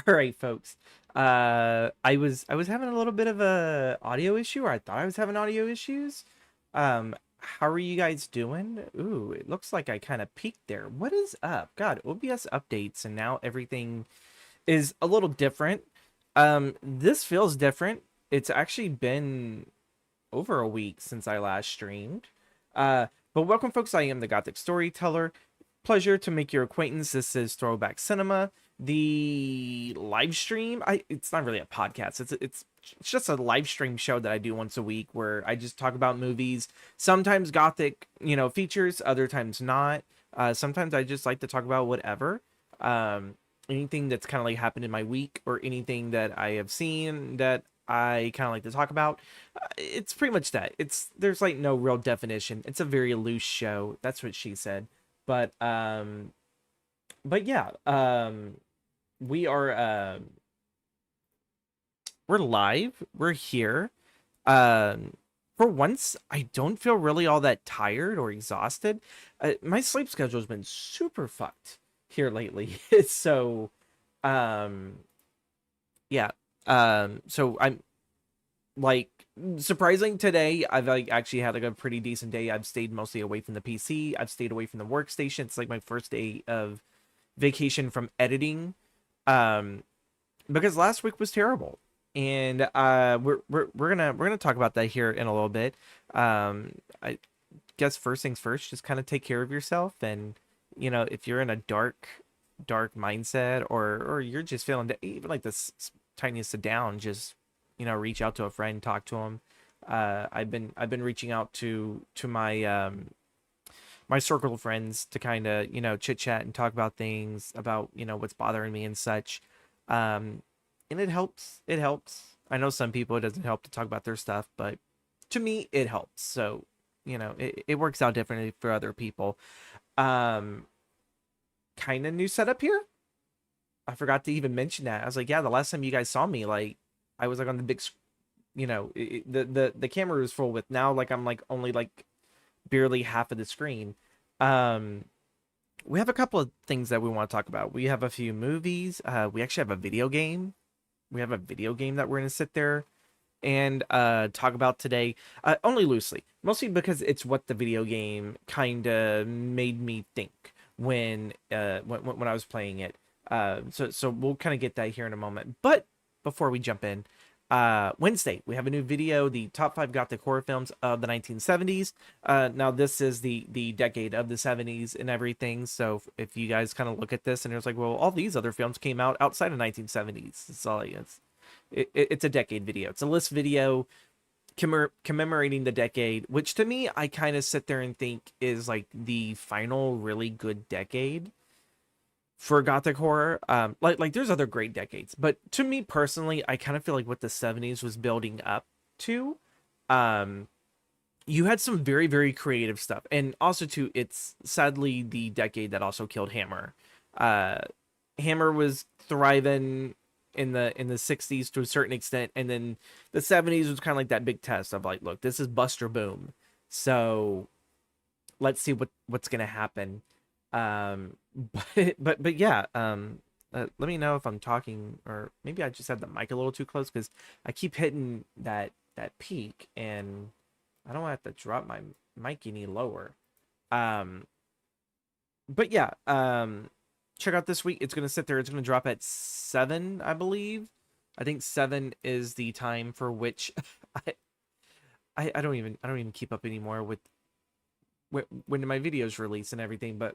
All right, folks. I was having a little bit of a audio issue, or I thought I was having audio issues. How are you guys doing? Ooh, it looks like I kind of peaked there. What is up? God, OBS updates, and now everything is a little different. This feels different. It's actually been over a week since I last streamed. But welcome, folks. I am the Gothic Storyteller. Pleasure to make your acquaintance. This is Throwback Cinema, the live stream. It's not really a podcast. It's just a live stream show that I do once a week where I just talk about movies. Sometimes Gothic, features. Other times not. Sometimes I just like to talk about whatever. Anything that's kind of like happened in my week or anything that I have seen that I kind of like to talk about. It's pretty much that. There's like no real definition. It's a very loose show. That's what she said. But yeah, we are we're live. We're here. For once, I don't feel really all that tired or exhausted. My sleep schedule has been super fucked here lately. So, um, yeah. So I'm like surprising today. I've like actually had like a pretty decent day. I've stayed mostly away from the PC. I've stayed away from the workstation. It's like my first day of vacation from editing. Um, because last week was terrible. And we're gonna talk about that here in a little bit. I guess first things first, just kind of take care of yourself. And if you're in a dark mindset, or you're just feeling even like this tiniest of down, just reach out to a friend, talk to them. I've been reaching out to my my circle of friends to kind of chit chat and talk about things, about what's bothering me and such. And it helps. I know some people it doesn't help to talk about their stuff, but to me it helps. So it works out differently for other people. um Kind of new setup here. I forgot to even mention that. I was like, yeah, the last time you guys saw me, like, I was like on the big the camera was full. With now, like, I'm like only like barely half of the screen. um we have a couple of things that we want to talk about. We have a few movies. We actually have a video game. We have a video game that we're going to sit there and talk about today. Only loosely, mostly because it's what the video game kind of made me think when I was playing it. So we'll kind of get that here in a moment. But before we jump in, Wednesday we have a new video, the top 5 Gothic horror films of the 1970s. Now this is the decade of the 70s and everything. So if you guys kind of look at this and it's like, well, all these other films came out outside of 1970s. It's a decade video. It's a list video commemorating the decade, which to me, I kind of sit there and think is like the final really good decade for Gothic horror. Like there's other great decades, but to me personally, I kind of feel like what the 70s was building up to. Um, you had some very, very creative stuff, and also too, it's sadly the decade that also killed Hammer. Uh, Hammer was thriving in the 60s to a certain extent, and then the 70s was kind of like that big test of like, look, this is Buster Boom. So let's see what's gonna happen. But yeah. Let me know if I'm talking, or maybe I just have the mic a little too close, because I keep hitting that peak, and I don't want to have to drop my mic any lower. Um, but yeah. Check out this week. It's gonna sit there. It's gonna drop at 7, I believe. I think 7 is the time for which I I don't even keep up anymore with when my videos release and everything. But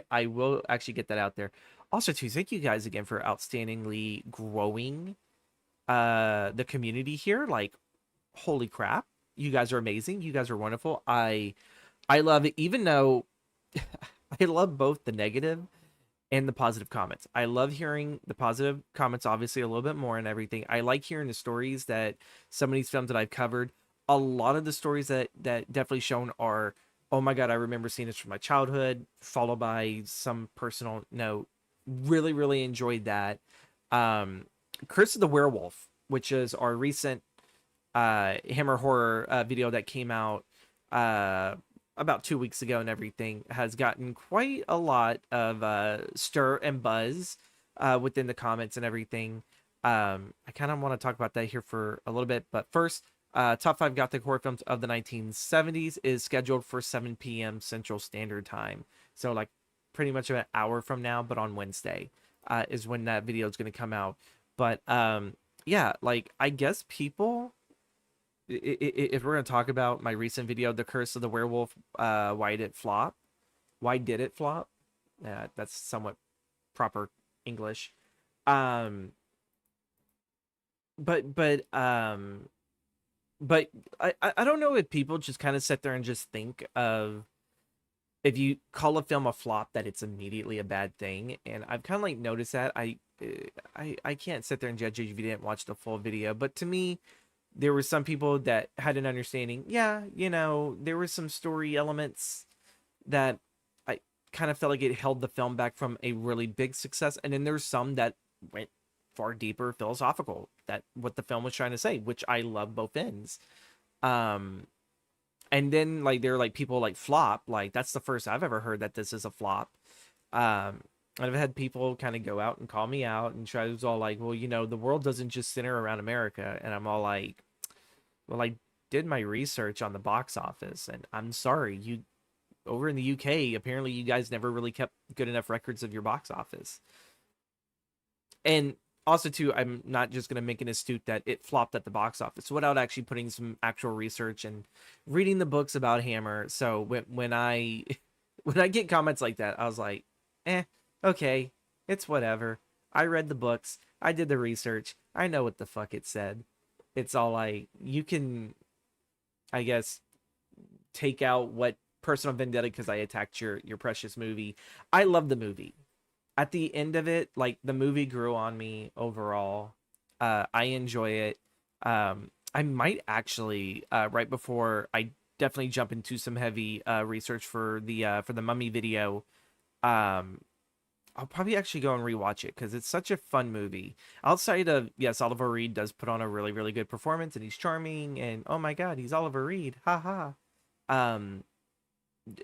I will actually get that out there. Also, too, thank you guys again for outstandingly growing the community here. Like, holy crap, you guys are amazing. You guys are wonderful. I love it, even though I love both the negative and the positive comments. I love hearing the positive comments, obviously, a little bit more and everything. I like hearing the stories that some of these films that I've covered. A lot of the stories that definitely shown are, oh my god, I remember seeing this from my childhood, followed by some personal note. Really, really enjoyed that. Um, Curse of the Werewolf, which is our recent Hammer horror video that came out uh about 2 weeks ago and everything, has gotten quite a lot of stir and buzz. within the comments and everything. I kind of want to talk about that here for a little bit, but first, top 5 Gothic horror films of the 1970s is scheduled for 7 p.m. Central Standard Time. So like pretty much an hour from now, but on Wednesday is when that video is going to come out. But yeah, like I guess people, if we're going to talk about my recent video, The Curse of the Werewolf, why did it flop? Why did it flop? That's somewhat proper English. Um, but but um, but I don't know if people just kind of sit there and just think of, if you call a film a flop, that it's immediately a bad thing. And I've kind of like noticed that. I can't sit there and judge you if you didn't watch the full video, but to me, there were some people that had an understanding. Yeah, there were some story elements that I kind of felt like it held the film back from a really big success, and then there's some that went far deeper philosophical, that what the film was trying to say, which I love both ends. Um, and then like there are like people like flop, like that's the first I've ever heard that this is a flop. Um, I've had people kind of go out and call me out and try to all like, well, the world doesn't just center around America, and I'm all like, well, I did my research on the box office, and I'm sorry, you over in the UK, apparently you guys never really kept good enough records of your box office. And also too, I'm not just going to make an astute that it flopped at the box office without actually putting some actual research and reading the books about Hammer. So when I when I get comments like that, I was like, okay, it's whatever. I read the books, I did the research, I know what the fuck it said. It's all like, you can, I guess, take out what personal vendetta because I attacked your precious movie. I love the movie. At the end of it, like the movie grew on me overall. I enjoy it. I might actually right before I definitely jump into some heavy research for the Mummy video. Um, I'll probably actually go and rewatch it because it's such a fun movie. Outside of, yes, Oliver Reed does put on a really really good performance and he's charming, and oh my god, he's Oliver Reed, haha. Um,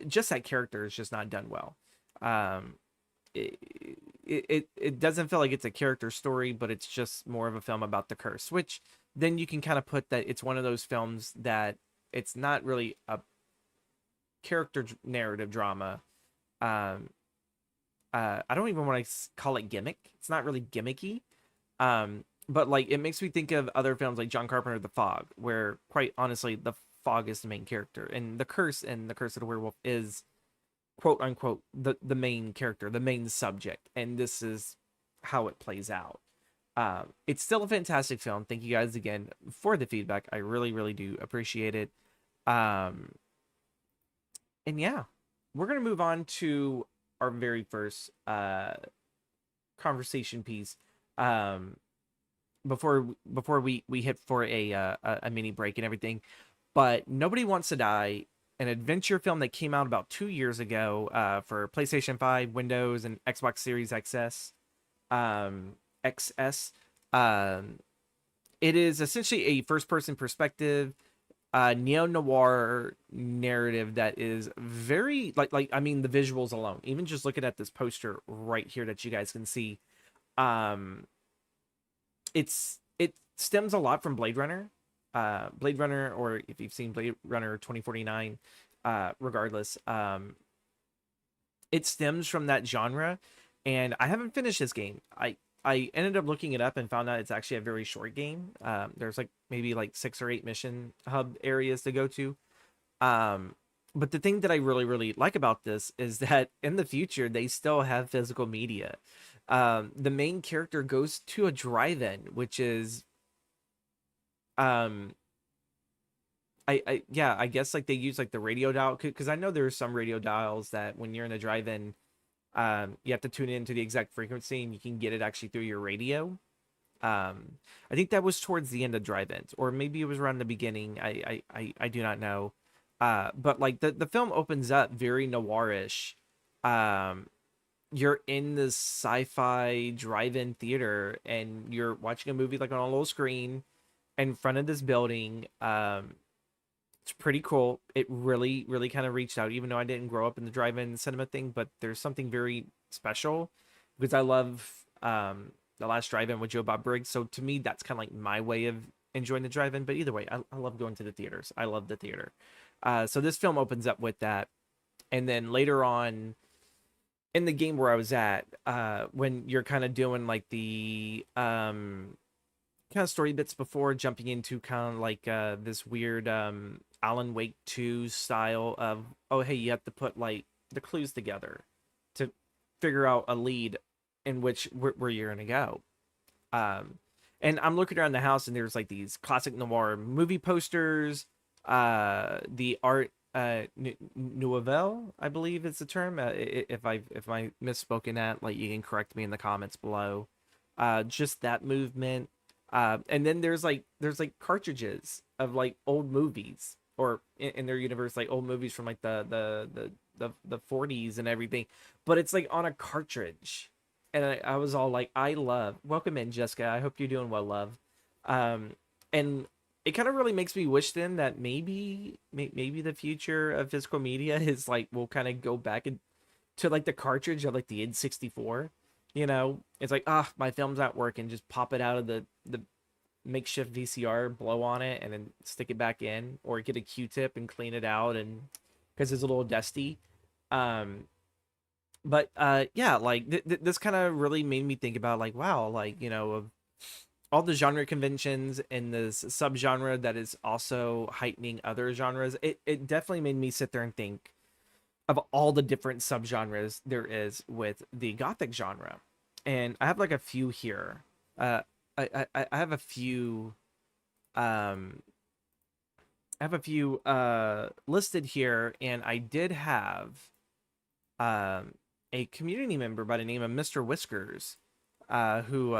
just that character is just not done well. Um, it doesn't feel like it's a character story, but it's just more of a film about the curse, which then you can kind of put that it's one of those films that it's not really a character narrative drama. Um, I don't even want to call it gimmick. It's not really gimmicky. But like it makes me think of other films like John Carpenter, The Fog, where quite honestly, the fog is the main character, and the curse and the curse of the werewolf is quote unquote the main character, the main subject, and this is how it plays out. It's still a fantastic film. Thank you guys again for the feedback. I really really do appreciate it. Um, and yeah, we're gonna move on to our very first conversation piece. Um, before we hit for a mini break and everything, but Nobody Wants to Die, an adventure film that came out about 2 years ago for PlayStation 5, Windows, and Xbox Series XS. XS. Um, it is essentially a first-person perspective, neo-noir narrative that is very like I mean the visuals alone, even just looking at this poster right here that you guys can see, um, it stems a lot from Blade Runner, or if you've seen Blade Runner 2049, regardless, it stems from that genre. And I haven't finished this game. I ended up looking it up and found out it's actually a very short game. There's like maybe like 6 or 8 mission hub areas to go to. Um, but the thing that I really really like about this is that in the future they still have physical media. The main character goes to a drive-in, which is um I yeah, I guess like they use like the radio dial, because I know there are some radio dials that when you're in a drive-in, you have to tune into the exact frequency and you can get it actually through your radio. I think that was towards the end of drive-ins, or maybe it was around the beginning. I do not know. But like the film opens up very noirish. Um, you're in this sci-fi drive-in theater and you're watching a movie like on a little screen in front of this building. It's pretty cool. It really, really kind of reached out, even though I didn't grow up in the drive-in cinema thing, but there's something very special because I love the last drive-in with Joe Bob Briggs. So to me, that's kind of like my way of enjoying the drive-in. But either way, I love going to the theaters. I love the theater. So this film opens up with that, and then later on in the game where I was at, when you're kind of doing like the kind of story bits before jumping into kind of like this weird Alan Wake 2 style of, oh hey, you have to put like the clues together to figure out a lead in which where you're gonna go. And I'm looking around the house and there's like these classic noir movie posters, the art nouvelle, I believe is the term. If I misspoken at, like, you can correct me in the comments below. Just that movement. And then there's like cartridges of like old movies, or in their universe, like old movies from like the 40s and everything, but it's like on a cartridge. And I was all like, I love, welcome in, Jessica. I hope you're doing well, love. And it kind of really makes me wish then that maybe the future of physical media is like, we'll kind of go back to like the cartridge of like the N64. You know, it's like, my film's at work, and just pop it out of the makeshift VCR, blow on it, and then stick it back in, or get a Q-tip and clean it out, and because it's a little dusty. But yeah, like this kind of really made me think about, like, wow, like, you know, of all the genre conventions and this subgenre that is also heightening other genres. It definitely made me sit there and think of all the different subgenres there is with the Gothic genre. And I have like a few here. I have a few listed here, and I did have a community member by the name of Mr. Whiskers, who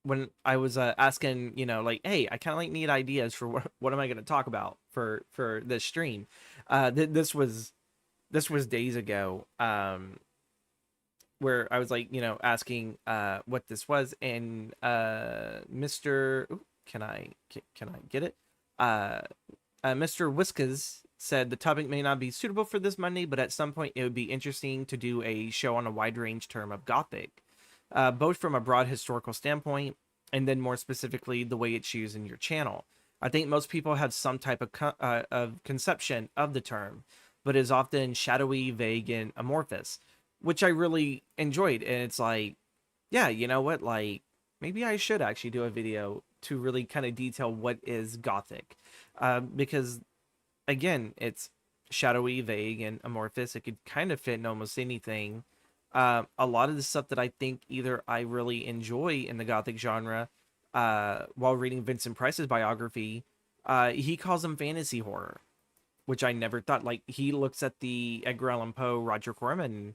when I was asking, you know, like, hey, I kind of like need ideas for what am I going to talk about for this stream. This was days ago, where I was like, you know, asking what this was, and Mr. Ooh, can I get it? Mr. Whiskers said the topic may not be suitable for this Monday, but at some point it would be interesting to do a show on a wide range term of Gothic, both from a broad historical standpoint and then more specifically the way it's used in your channel. I think most people have some type of conception of the term, but is often shadowy, vague, and amorphous, which I really enjoyed. And it's like, yeah, you know what? Like, maybe I should actually do a video to really kind of detail what is Gothic, because again, it's shadowy, vague, and amorphous. It could kind of fit in almost anything. A lot of the stuff that I think either I really enjoy in the Gothic genre, while reading Vincent Price's biography, he calls them fantasy horror, which I never thought. Like, he looks at the Edgar Allan Poe, Roger Corman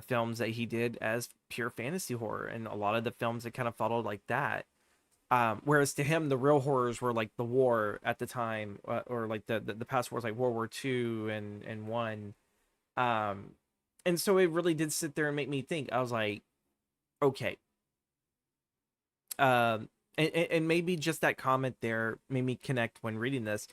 films that he did as pure fantasy horror, and a lot of the films that kind of followed like that. Whereas to him, the real horrors were like the war at the time, or like the past wars, like World War II and one. And so it really did sit there and make me think. I was like, okay. And maybe just that comment there made me connect when reading this,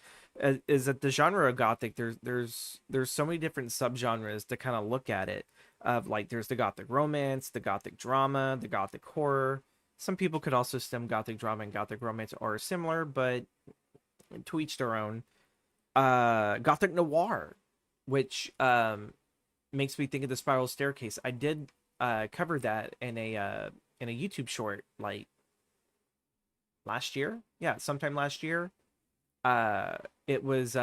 is that the genre of Gothic, there's so many different subgenres to kind of look at it. Of like, there's the Gothic romance, the Gothic drama, the Gothic horror. Some people could also stem Gothic drama and Gothic romance are similar, but to each their own. Gothic noir, which makes me think of the Spiral Staircase. I did cover that in a YouTube short, like last year. Yeah, sometime last year. It was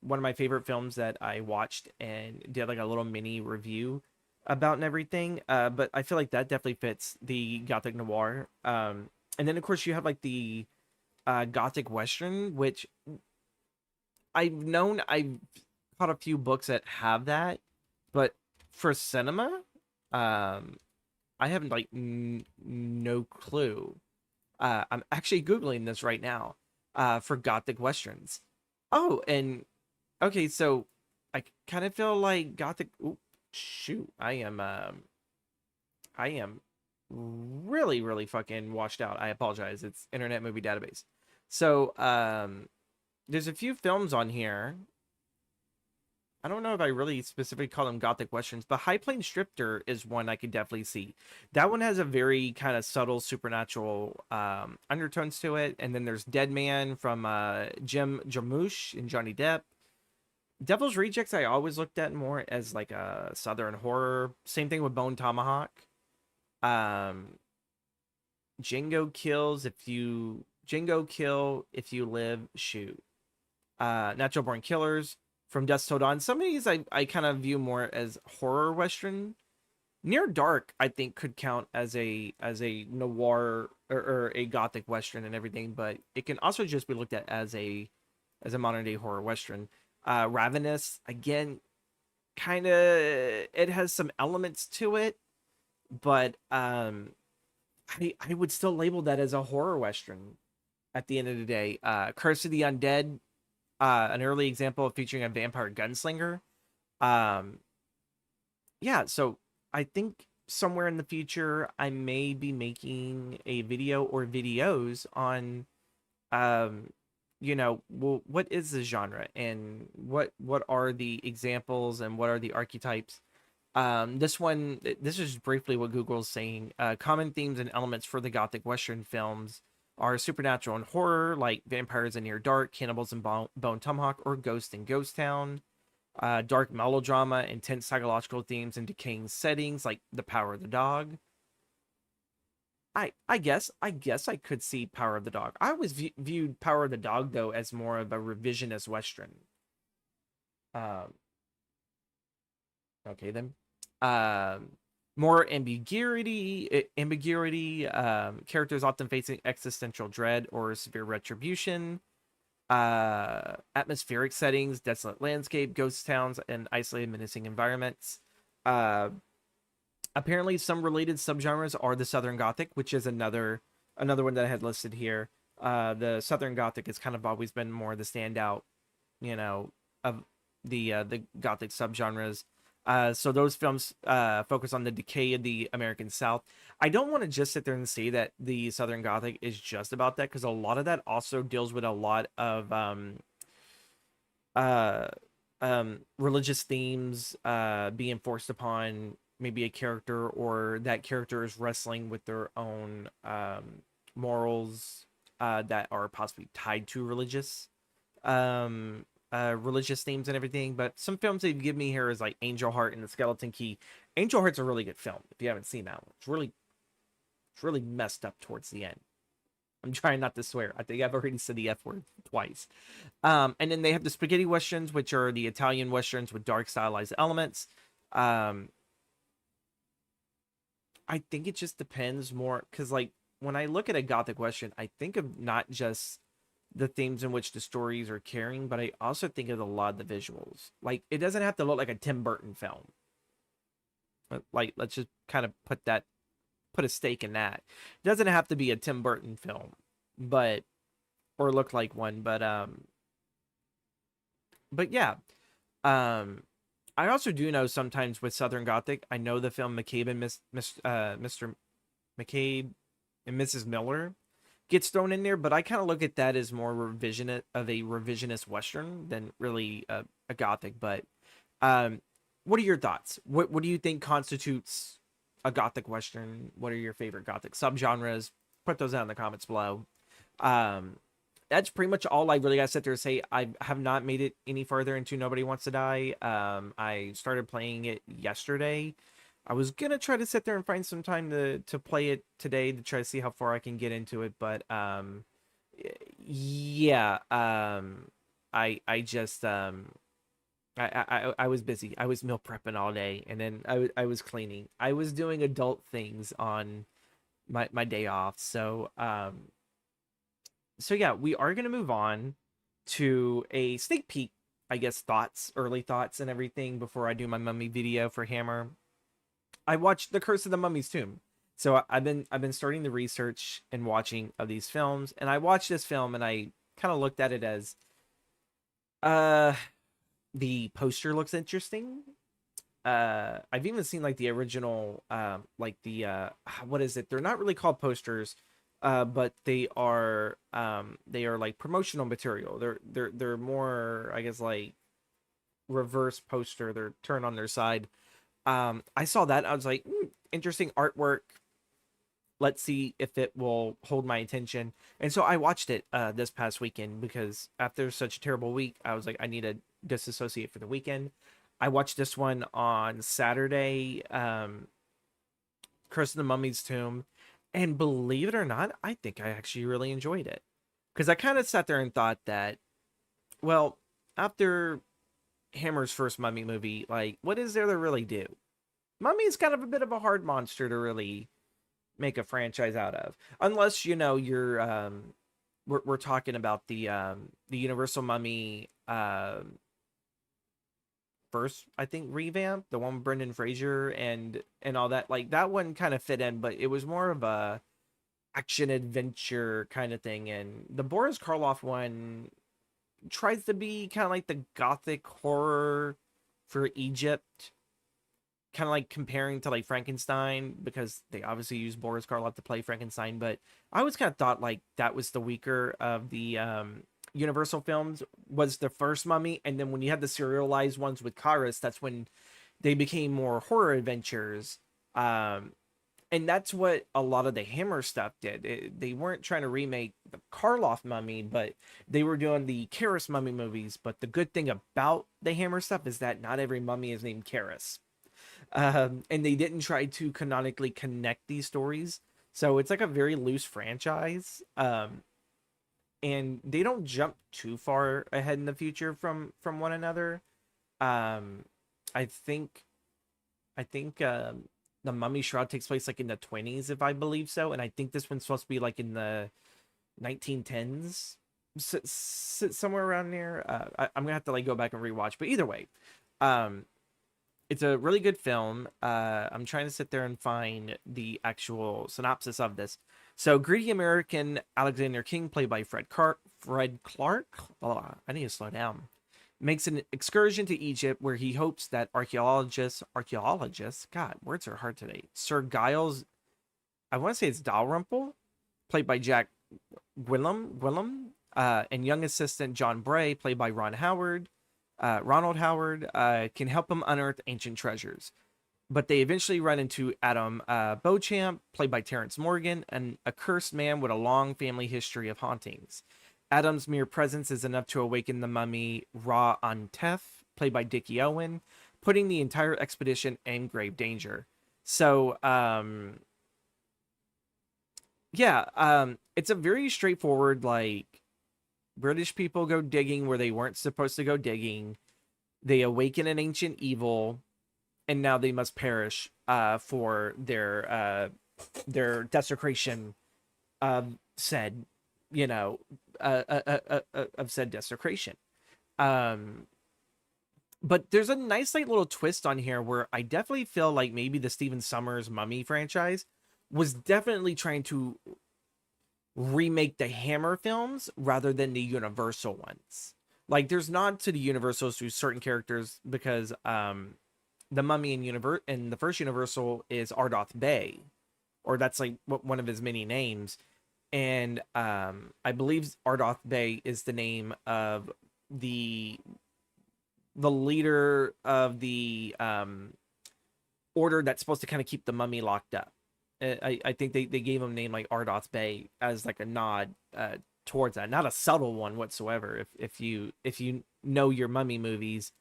one of my favorite films that I watched and did like a little mini review about and everything. But I feel like that definitely fits the Gothic noir. And then of course you have like the Gothic Western, which I've caught a few books that have that, but for cinema, I haven't like no clue. I'm actually Googling this right now, for Gothic Westerns. Oh, and okay, so I kind of feel like Gothic. Ooh, shoot, I am really, really fucking washed out. I apologize. It's Internet Movie Database. So, there's a few films on here I don't know if I really specifically call them Gothic Westerns, but High Plains Drifter is one I could definitely see. That one has a very kind of subtle supernatural undertones to it. And then there's Dead Man from Jim Jarmusch and Johnny Depp. Devil's Rejects I always looked at more as like a southern horror. Same thing with Bone Tomahawk. Um, Django Kill If You Live Shoot. Natural Born Killers, From Dusk Till Dawn. Some of these I kind of view more as horror western. Near Dark, I think, could count as a noir or a gothic western and everything, but it can also just be looked at as a modern day horror western. Ravenous, again, kind of it has some elements to it, but I would still label that as a horror western at the end of the day. Curse of the Undead, an early example featuring a vampire gunslinger. Um, yeah, so I think somewhere in the future I may be making a video or videos on well, what is the genre and what are the examples and what are the archetypes. This is briefly what Google's saying. Common themes and elements for the Gothic Western films are supernatural and horror, like vampires in Near Dark, cannibals in Bone Tomahawk, or Ghost in Ghost Town. Dark melodrama, intense psychological themes, and decaying settings, like The Power of the Dog. I guess I could see Power of the Dog. I always viewed Power of the Dog though as more of a revisionist Western. Um, okay then. Um, More ambiguity. Characters often facing existential dread or severe retribution. Atmospheric settings, desolate landscape, ghost towns, and isolated menacing environments. Uh, Apparently, some related subgenres are the Southern Gothic, which is another one that I had listed here. The Southern Gothic has kind of always been more the standout, of the Gothic subgenres. So those films focus on the decay of the American South. I don't want to just sit there and say that the Southern Gothic is just about that, because a lot of that also deals with a lot of uh, religious themes being forced upon maybe a character, or that character is wrestling with their own morals that are possibly tied to religious themes and everything. But some films they give me here is like Angel Heart and The Skeleton Key. Angel Heart's a really good film if you haven't seen that one. It's really messed up towards the end. I'm trying not to swear. I think I've already said the F word twice. And then they have the spaghetti westerns, which are the Italian westerns with dark stylized elements. Um, I think it just depends more, because like when I look at a gothic western, I think of not just the themes in which the stories are carrying, but I also think of a lot of the visuals. Like it doesn't have to look like a Tim Burton film. Like let's just kind of put a stake in that. It doesn't have to be a Tim Burton film, but or look like one, but yeah. Um I also do know sometimes with Southern Gothic, I know the film McCabe and Mr. McCabe and Mrs. Miller gets thrown in there, but I kind of look at that as more revisionist Western than really a Gothic. But um, what are your thoughts? What do you think constitutes a Gothic Western? What are your favorite Gothic subgenres? Put those down in the comments below. Um, that's pretty much all I really got to sit there and say. I have not made it any further into Nobody Wants to Die. I started playing it yesterday. I was gonna try to sit there and find some time to play it today to try to see how far I can get into it, but yeah, I just I was busy. I was meal prepping all day, and then I was cleaning. I was doing adult things on my day off. So yeah, we are gonna move on to a sneak peek, I guess, early thoughts and everything before I do my mummy video for Hammer. I watched The Curse of the Mummy's Tomb. So I've been starting the research and watching of these films, and I watched this film and I kind of looked at it as uh the poster looks interesting. I've even seen like the original like the what is it? They're not really called posters, but they are like promotional material. They're more, I guess, like reverse poster, they're turned on their side. I saw that. I was like, interesting artwork. Let's see if it will hold my attention. And so I watched it this past weekend because after such a terrible week, I was like, I need to disassociate for the weekend. I watched this one on Saturday, Curse of the Mummy's Tomb, and believe it or not, I think I actually really enjoyed it because I kind of sat there and thought that, well, after Hammer's first Mummy movie, like, what is there to really do? Mummy is kind of a bit of a hard monster to really make a franchise out of, unless you're we're talking about the Universal Mummy first, I think, revamp, the one with Brendan Fraser and all that. Like that one kind of fit in, but it was more of a action adventure kind of thing. And the Boris Karloff one tries to be kind of like the Gothic horror for Egypt, kind of like comparing to like Frankenstein, because they obviously use Boris Karloff to play Frankenstein. But I always kind of thought like that was the weaker of the Universal films, was the first Mummy, and then when you had the serialized ones with Karis, that's when they became more horror adventures. And that's what a lot of the Hammer stuff did. They weren't trying to remake the Karloff Mummy, but they were doing the Karis Mummy movies. But the good thing about the Hammer stuff is that not every mummy is named Karis. And they didn't try to canonically connect these stories. So it's like a very loose franchise. And they don't jump too far ahead in the future from one another. Um, I think the Mummy Shroud takes place like in the 20s, if I believe so, and I think this one's supposed to be like in the 1910s, somewhere around there. I'm gonna have to like go back and rewatch, but either way, um, it's a really good film. I'm trying to sit there and find the actual synopsis of this. So, greedy American Alexander King, played by Fred Clark. Oh, I need to slow down. Makes an excursion to Egypt where he hopes that archaeologists, God, words are hard today. Sir Giles, I want to say it's Dalrymple, played by Jack Gwillem, and young assistant John Bray, played by Ronald Howard, can help him unearth ancient treasures. But they eventually run into Adam Beauchamp, played by Terrence Morgan, and a cursed man with a long family history of hauntings. Adam's mere presence is enough to awaken the mummy Ra Antef, played by Dickie Owen, putting the entire expedition in grave danger. So, it's a very straightforward, like, British people go digging where they weren't supposed to go digging. They awaken an ancient evil, and now they must perish for their desecration of said, of said desecration. But there's a nice like little twist on here where I definitely feel like maybe the Stephen Sommers Mummy franchise was definitely trying to remake the Hammer films rather than the Universal ones. Like there's nod to the Universals to certain characters because the Mummy in the first Universal is Ardoth Bay, or that's like one of his many names. And I believe Ardoth Bay is the name of the leader of the order that's supposed to kind of keep the mummy locked up. I think they gave him a name like Ardoth Bay as like a nod towards that, not a subtle one whatsoever. If you know your mummy movies,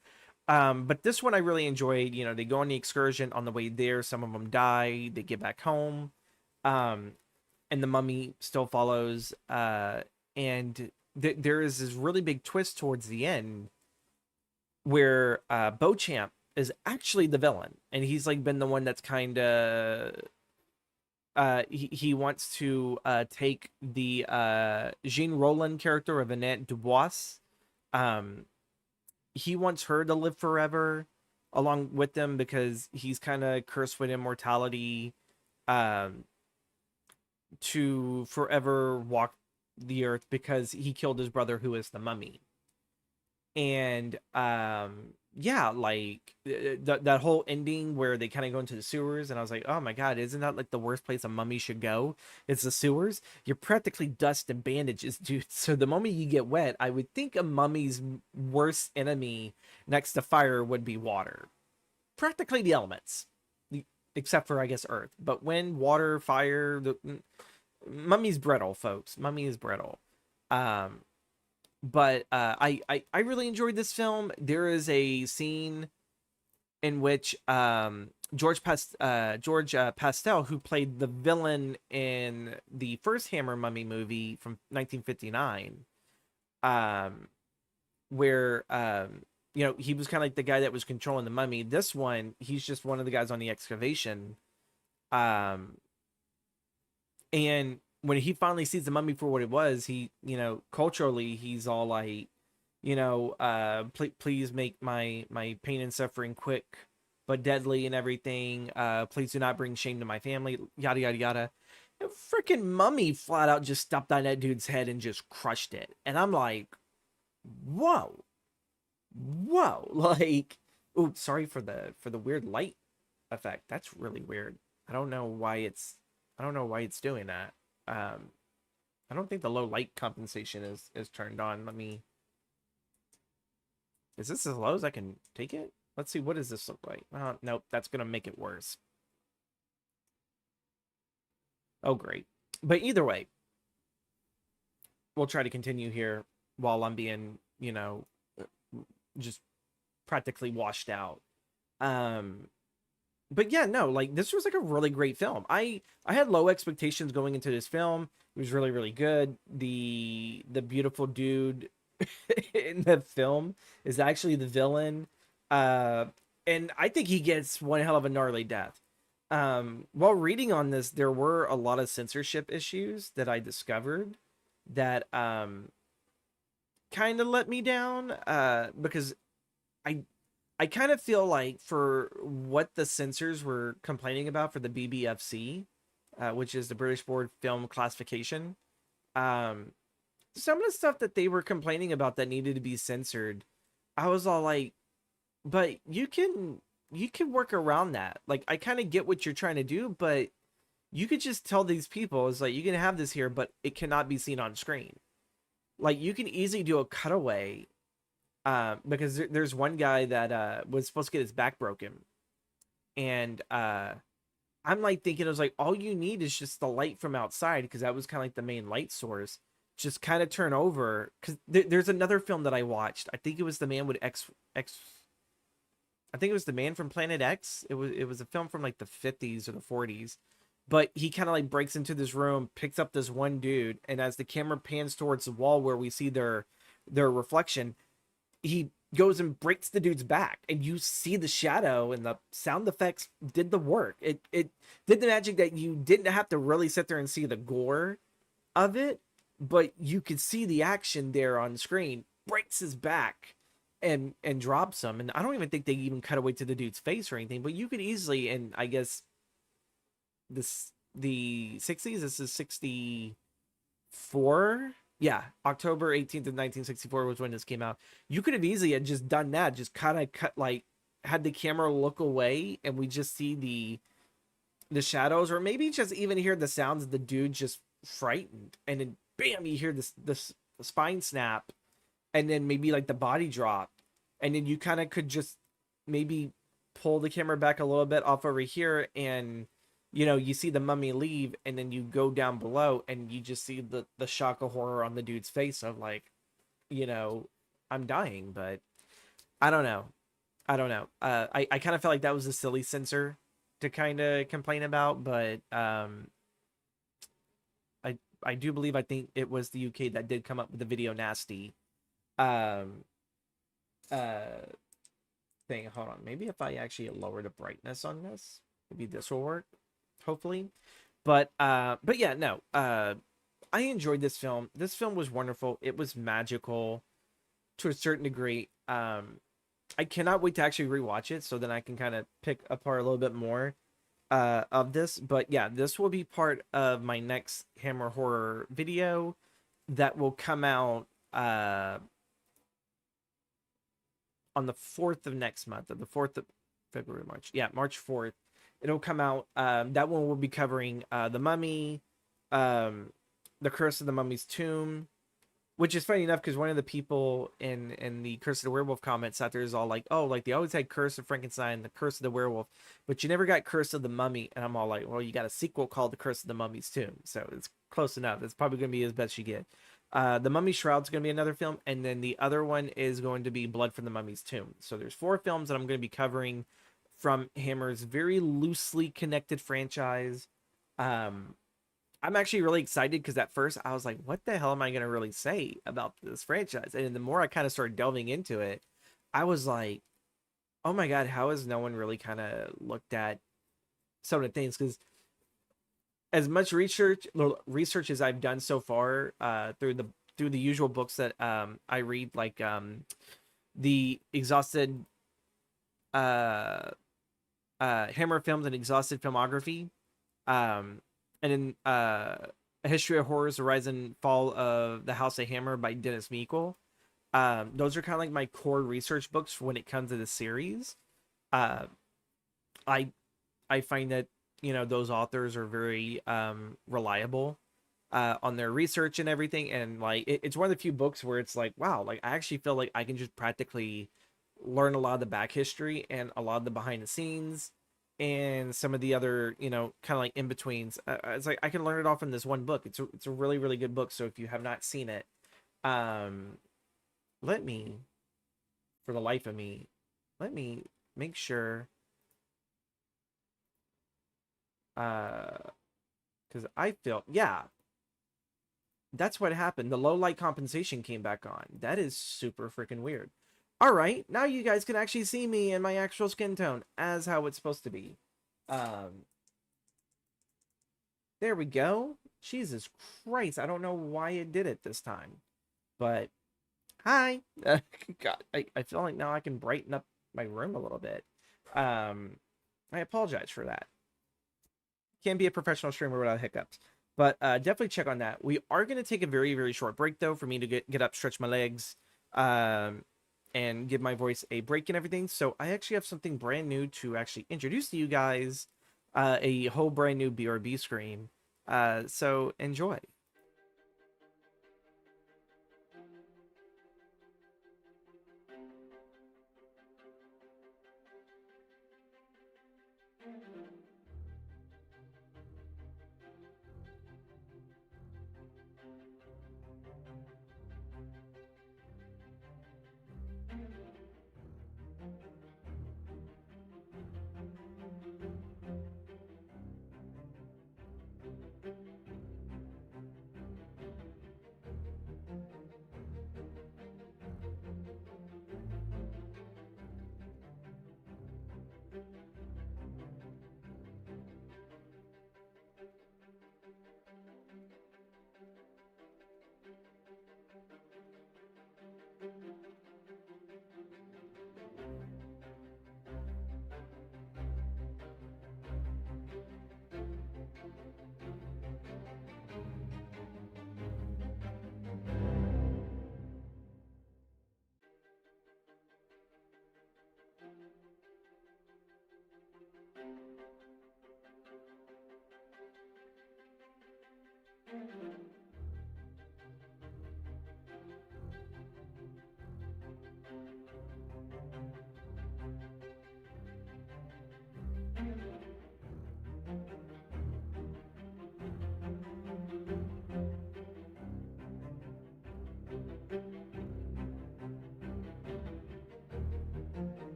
but this one I really enjoyed. They go on the excursion. On the way there, some of them die. They get back home, and the mummy still follows. And there is this really big twist towards the end where Beauchamp is actually the villain, and he's like been the one that's kind of he wants to take the Jean Roland character of Annette Dubois. He wants her to live forever along with them because he's kind of cursed with immortality, to forever walk the earth because he killed his brother who is the mummy. And yeah, like that whole ending where they kind of go into the sewers, and I was like, oh my god, isn't that like the worst place a mummy should go? It's the sewers. You're practically dust and bandages, dude. So the moment you get wet, I would think a mummy's worst enemy next to fire would be water. Practically the elements, except for I guess earth. But wind, water, fire, the mummy's brittle, folks. Mummy is brittle. Um, but I really enjoyed this film. There is a scene in which George Pastel, who played the villain in the first Hammer Mummy movie from 1959, um, where you know, he was kind of like the guy that was controlling the mummy. This one, he's just one of the guys on the excavation. Um, and when he finally sees the mummy for what it was, he, you know, culturally, he's all like, you know, please make my pain and suffering quick but deadly and everything. Please do not bring shame to my family. Yada yada yada. And freaking mummy flat out just stepped on that dude's head and just crushed it. And I'm like, whoa, whoa, like, oops, sorry for the weird light effect. That's really weird. I don't know why it's I don't know why it's doing that. Um, I don't think the low light compensation is turned on. Let me. Is this as low as I can take it? Let's see. What does this look like? Nope. That's gonna make it worse. Oh, great. But either way, we'll try to continue here while I'm being, you know, just practically washed out. Um, but yeah, no, like this was like a really great film. I had low expectations going into this film. It was really really good. The beautiful dude in the film is actually the villain. Uh and I think he gets one hell of a gnarly death. While reading on this, there were a lot of censorship issues that I discovered that kind of let me down because I I kind of feel like for what the censors were complaining about for the BBFC, which is the British Board Film Classification, um, some of the stuff that they were complaining about that needed to be censored, I was all like, but you can work around that. Like I kind of get what you're trying to do, but you could just tell these people it's like you can have this here, but it cannot be seen on screen. Like you can easily do a cutaway because there's one guy that was supposed to get his back broken, and I'm like thinking I was like all you need is just the light from outside because that was kind of like the main light source. Just kind of turn over because there's another film that I watched. I think it was the man with X. I think it was the man from Planet X. It was a film from like the 50s or the 40s, but he kind of like breaks into this room, picks up this one dude, and as the camera pans towards the wall where we see their reflection, he goes and breaks the dude's back, and you see the shadow, and the sound effects did the work. It did the magic that you didn't have to really sit there and see the gore of it, but you could see the action there on screen. Breaks his back and drops him, and I don't even think they even cut away to the dude's face or anything. But you could easily, and I guess the 60s. This is 64. Yeah, October 18th of 1964 was when this came out. You could have easily had just done that, just kind of cut like had the camera look away and we just see the shadows, or maybe just even hear the sounds of the dude just frightened, and then bam, you hear this spine snap, and then maybe like the body drop, and then you kind of could just maybe pull the camera back a little bit off over here, and you know you see the mummy leave, and then you go down below and you just see the shock of horror on the dude's face of like, you know, I'm dying. But I don't know. I don't know. I kind of felt like that was a silly censor to kind of complain about, but I do believe I think it was the UK that did come up with the video nasty um uh thing. Hold on, maybe if I actually lower the brightness on this, maybe this will work, hopefully. But yeah, no, I enjoyed this film. This film was wonderful. It was magical to a certain degree. I cannot wait to actually rewatch it so then I can kind of pick apart a little bit more of this. But yeah, this will be part of my next Hammer horror video that will come out on the 4th of next month, or the 4th of February, March. Yeah, March 4th. It'll come out. That one will be covering The Mummy, um, The Curse of the Mummy's Tomb, which is funny enough because one of the people in the Curse of the Werewolf comments out there is all like, oh, like they always had Curse of Frankenstein, the Curse of the Werewolf, but you never got Curse of the Mummy. And I'm all like, well, you got a sequel called The Curse of the Mummy's Tomb, so it's close enough. It's probably going to be as best you get. The Mummy Shroud's going to be another film, and then the other one is going to be Blood from the Mummy's Tomb. So there's 4 films that I'm going to be covering from Hammer's very loosely connected franchise. Um, I'm actually really excited because at first I was like, what the hell am I going to really say about this franchise? And the more I kind of started delving into it, I was like, oh my God, how has no one really kind of looked at some of the things? Because as much research as I've done so far through the usual books that I read, like the Exhausted Hammer Films and Exhausted Filmography, and then A History of Horrors: The Rise and Fall of the House of Hammer by Dennis Meikle. Those are kind of like my core research books when it comes to the series. Uh, I I find that those authors are very reliable on their research and everything, and like it's one of the few books where it's like, wow, like I actually feel like I can just practically learn a lot of the back history and a lot of the behind the scenes and some of the other kind of like in betweens. It's like I can learn it all from this one book. It's a really really good book. So if you have not seen it, um let me, for the life of me, let me make sure, because I feel, yeah, that's what happened. The low light compensation came back on. That is super freaking weird. All right, now you guys can actually see me in my actual skin tone as how it's supposed to be. Um, there we go. Jesus Christ, I don't know why it did it this time, but hi. God, I feel like now I can brighten up my room a little bit. I apologize for that. Can't be a professional streamer without hiccups. But definitely check on that. We are going to take a very, very short break, though, for me to get up, stretch my legs, and give my voice a break and everything. So I actually have something brand new to actually introduce to you guys, a whole brand new BRB screen. So enjoy.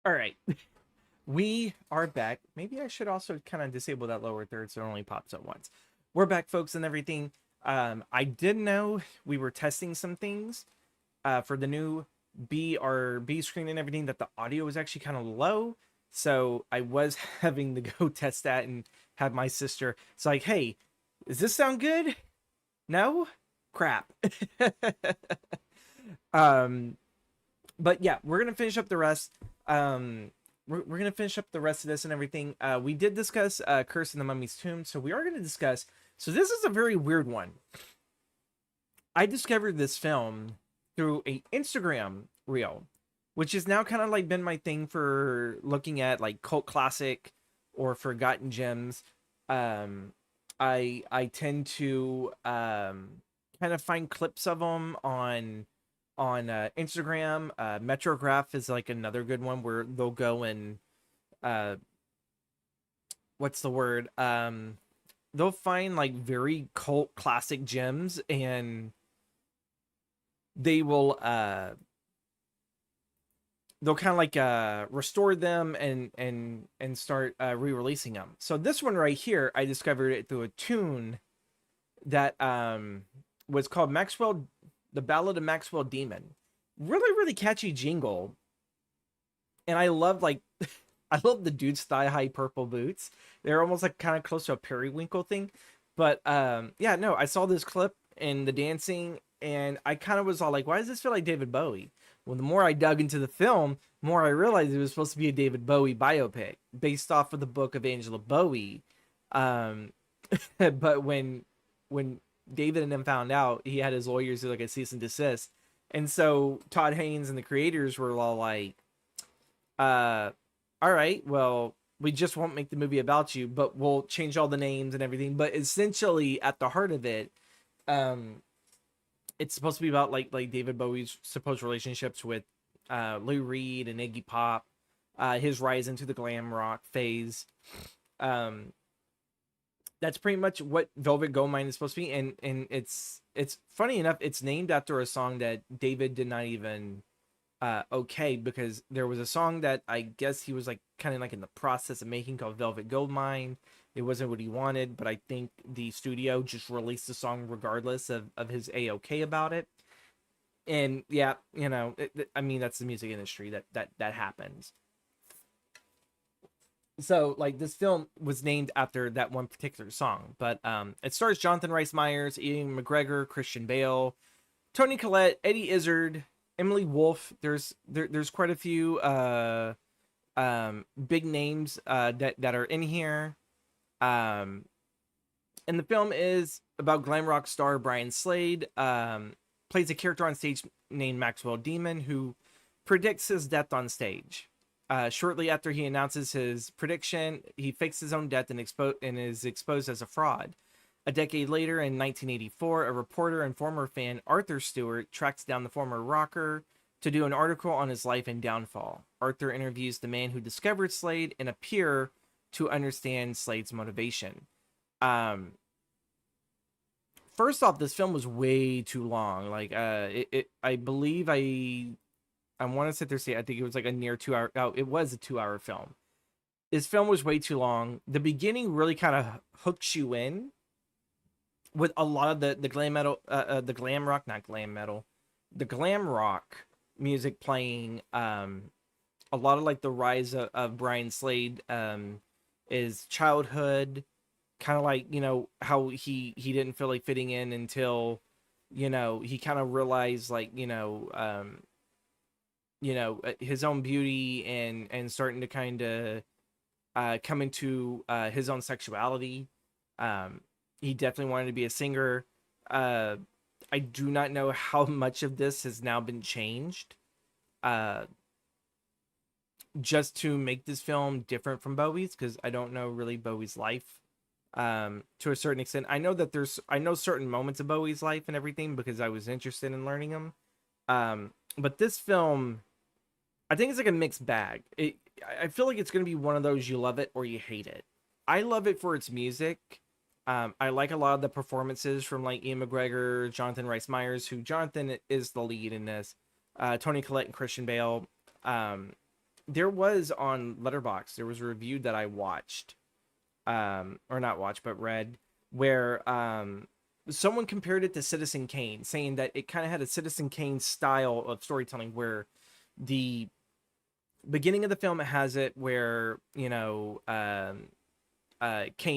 All right. We are back. Maybe I should also kind of disable that lower third so it only pops up once. We're back, folks, and everything. I did know we were testing some things for the new B screen and everything, that the audio was actually kind of low. So I was having to go test that and have my sister. It's like, hey, does this sound good? No? Crap. um, but yeah, we're gonna finish up the rest. We're gonna finish up the rest of this and everything. We did discuss Curse in the Mummy's Tomb, so we are gonna discuss. So this is a very weird one. I discovered this film through a Instagram reel, which has now kind of like been my thing for looking at like cult classic or forgotten gems. I tend to kind of find clips of them on Instagram. Metrograph is like another good one where they'll go and uh, what's the word? They'll find like very cult classic gems and they will they'll kind of like restore them and start re-releasing them. So this one right here, I discovered it through a tune that was called Maxwell, the Ballad of Maxwell Demon. Really catchy jingle. And I love like I love the dude's thigh-high purple boots. They're almost like kind of close to a periwinkle thing. But yeah, no, I saw this clip and the dancing and I kind of was all like, why does this feel like David Bowie? Well, the more I dug into the film, more I realized it was supposed to be a David Bowie biopic based off of the book of Angela Bowie. Um, but when David and them found out, he had his lawyers do like a cease and desist, and so Todd Haynes and the creators were all like, all right, well, we just won't make the movie about you, but we'll change all the names and everything." But essentially, at the heart of it, um, it's supposed to be about like David Bowie's supposed relationships with Lou Reed and Iggy Pop, his rise into the glam rock phase. Um, that's pretty much what Velvet Goldmine is supposed to be, and it's funny enough, it's named after a song that David did not even okay, because there was a song that I guess he was like kind of like in the process of making called Velvet Goldmine. It wasn't what he wanted, but I think the studio just released the song regardless of his a-okay about it. And yeah, you know, I mean, that's the music industry, that happens. So like this film was named after that one particular song, but it stars Jonathan Rhys Meyers, Ian McGregor, Christian Bale, Toni Collette, Eddie Izzard, Emily Wolfe. There's quite a few big names that are in here. And the film is about glam rock star Brian Slade. Plays a character on stage named Maxwell Demon who predicts his death on stage. Shortly after he announces his prediction, he fakes his own death and is exposed as a fraud. A decade later, in 1984, a reporter and former fan, Arthur Stewart, tracks down the former rocker to do an article on his life and downfall. Arthur interviews the man who discovered Slade and appears to understand Slade's motivation. First off, this film was way too long. Like, I believe I want to sit there and say I think it was like a near 2 hour. Oh, it was a 2 hour film. This film was way too long. The beginning really kind of hooks you in with a lot of the glam metal, the glam rock, not glam metal, the glam rock music playing. A lot of like the rise of Brian Slade, is childhood, kind of like, you know, how he didn't feel like fitting in until, you know, he kind of realized like, his own beauty and starting to kind of come into his own sexuality. He definitely wanted to be a singer. I do not know how much of this has now been changed just to make this film different from Bowie's, because I don't know really Bowie's life to a certain extent. I know certain moments of Bowie's life and everything because I was interested in learning them. But this film, I think it's like a mixed bag. I feel like it's going to be one of those you love it or you hate it. I love it for its music. I like a lot of the performances from like Ian McGregor, Jonathan Rhys Meyers, who Jonathan is the lead in this, Toni Collette and Christian Bale. there was on Letterboxd, there was a review that I watched, or not watched, but read, where someone compared it to Citizen Kane, saying that it kind of had a Citizen Kane style of storytelling, where the beginning of the film has it where, Kane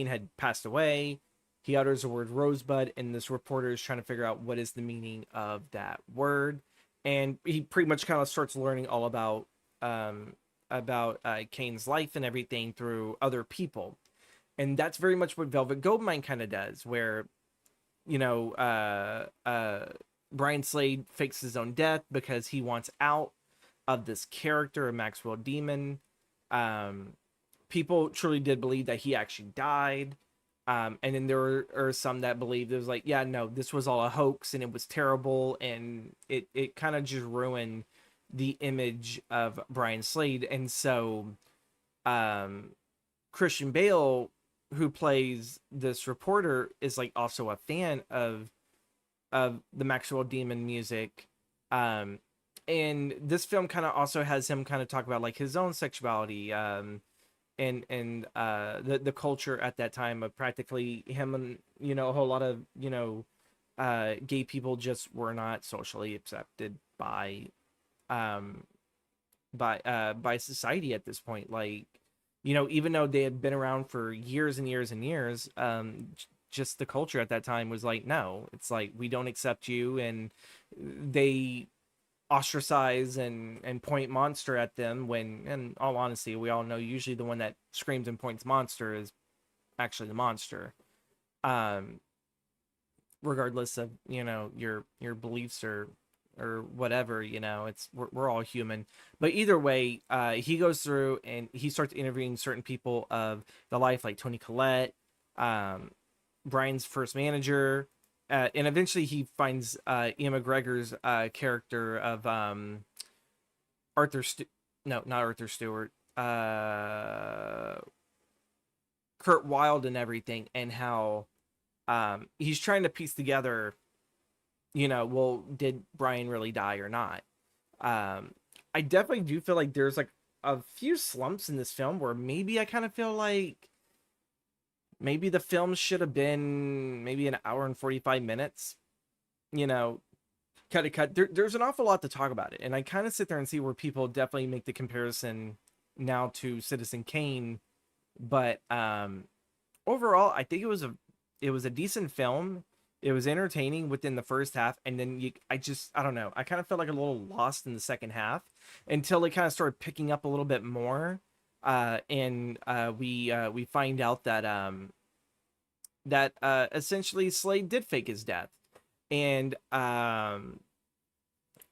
had passed away. He utters the word rosebud, and this reporter is trying to figure out what is the meaning of that word. And he pretty much kind of starts learning all um, about Kane's life and everything through other people. And that's very much what Velvet Goldmine kind of does, where, you know, uh, uh, Brian Slade fakes his own death because he wants out of this character, a Maxwell Demon. Um, People truly did believe that he actually died. And then there are some that believed it was like, yeah, no, this was all a hoax and it was terrible. And it kind of just ruined the image of Brian Slade. And so um, Christian Bale, who plays this reporter, is like also a fan of the Maxwell Demon music. Um, and this film kind of also has him kind of talk about like his own sexuality, and the culture at that time of practically him, and a whole lot of gay people just were not socially accepted um by society at this point. Like, even though they had been around for years and years and years, just the culture at that time was like, no, it's like, we don't accept you. And they ostracize and point monster at them, when, in all honesty, we all know usually the one that screams and points monster is actually the monster. um Regardless of your beliefs or whatever, it's we're all human. But either way, he goes through and he starts interviewing certain people of the life, like Tony Collette, um Brian's first manager, and eventually he finds Ian McGregor's character of Arthur no, not Arthur Stewart, Kurt Wilde, and everything, and how he's trying to piece together, well, did Brian really die or not? I definitely do feel like there's like a few slumps in this film where maybe I kind of feel like maybe the film should have been maybe an hour and 45 minutes, you know, cut. There's an awful lot to talk about it. And I kind of sit there and see where people definitely make the comparison now to Citizen Kane. But overall, I think it was a decent film. It was entertaining within the first half, and then I don't know. I kind of felt like a little lost in the second half until it kind of started picking up a little bit more. And we find out that essentially Slade did fake his death, and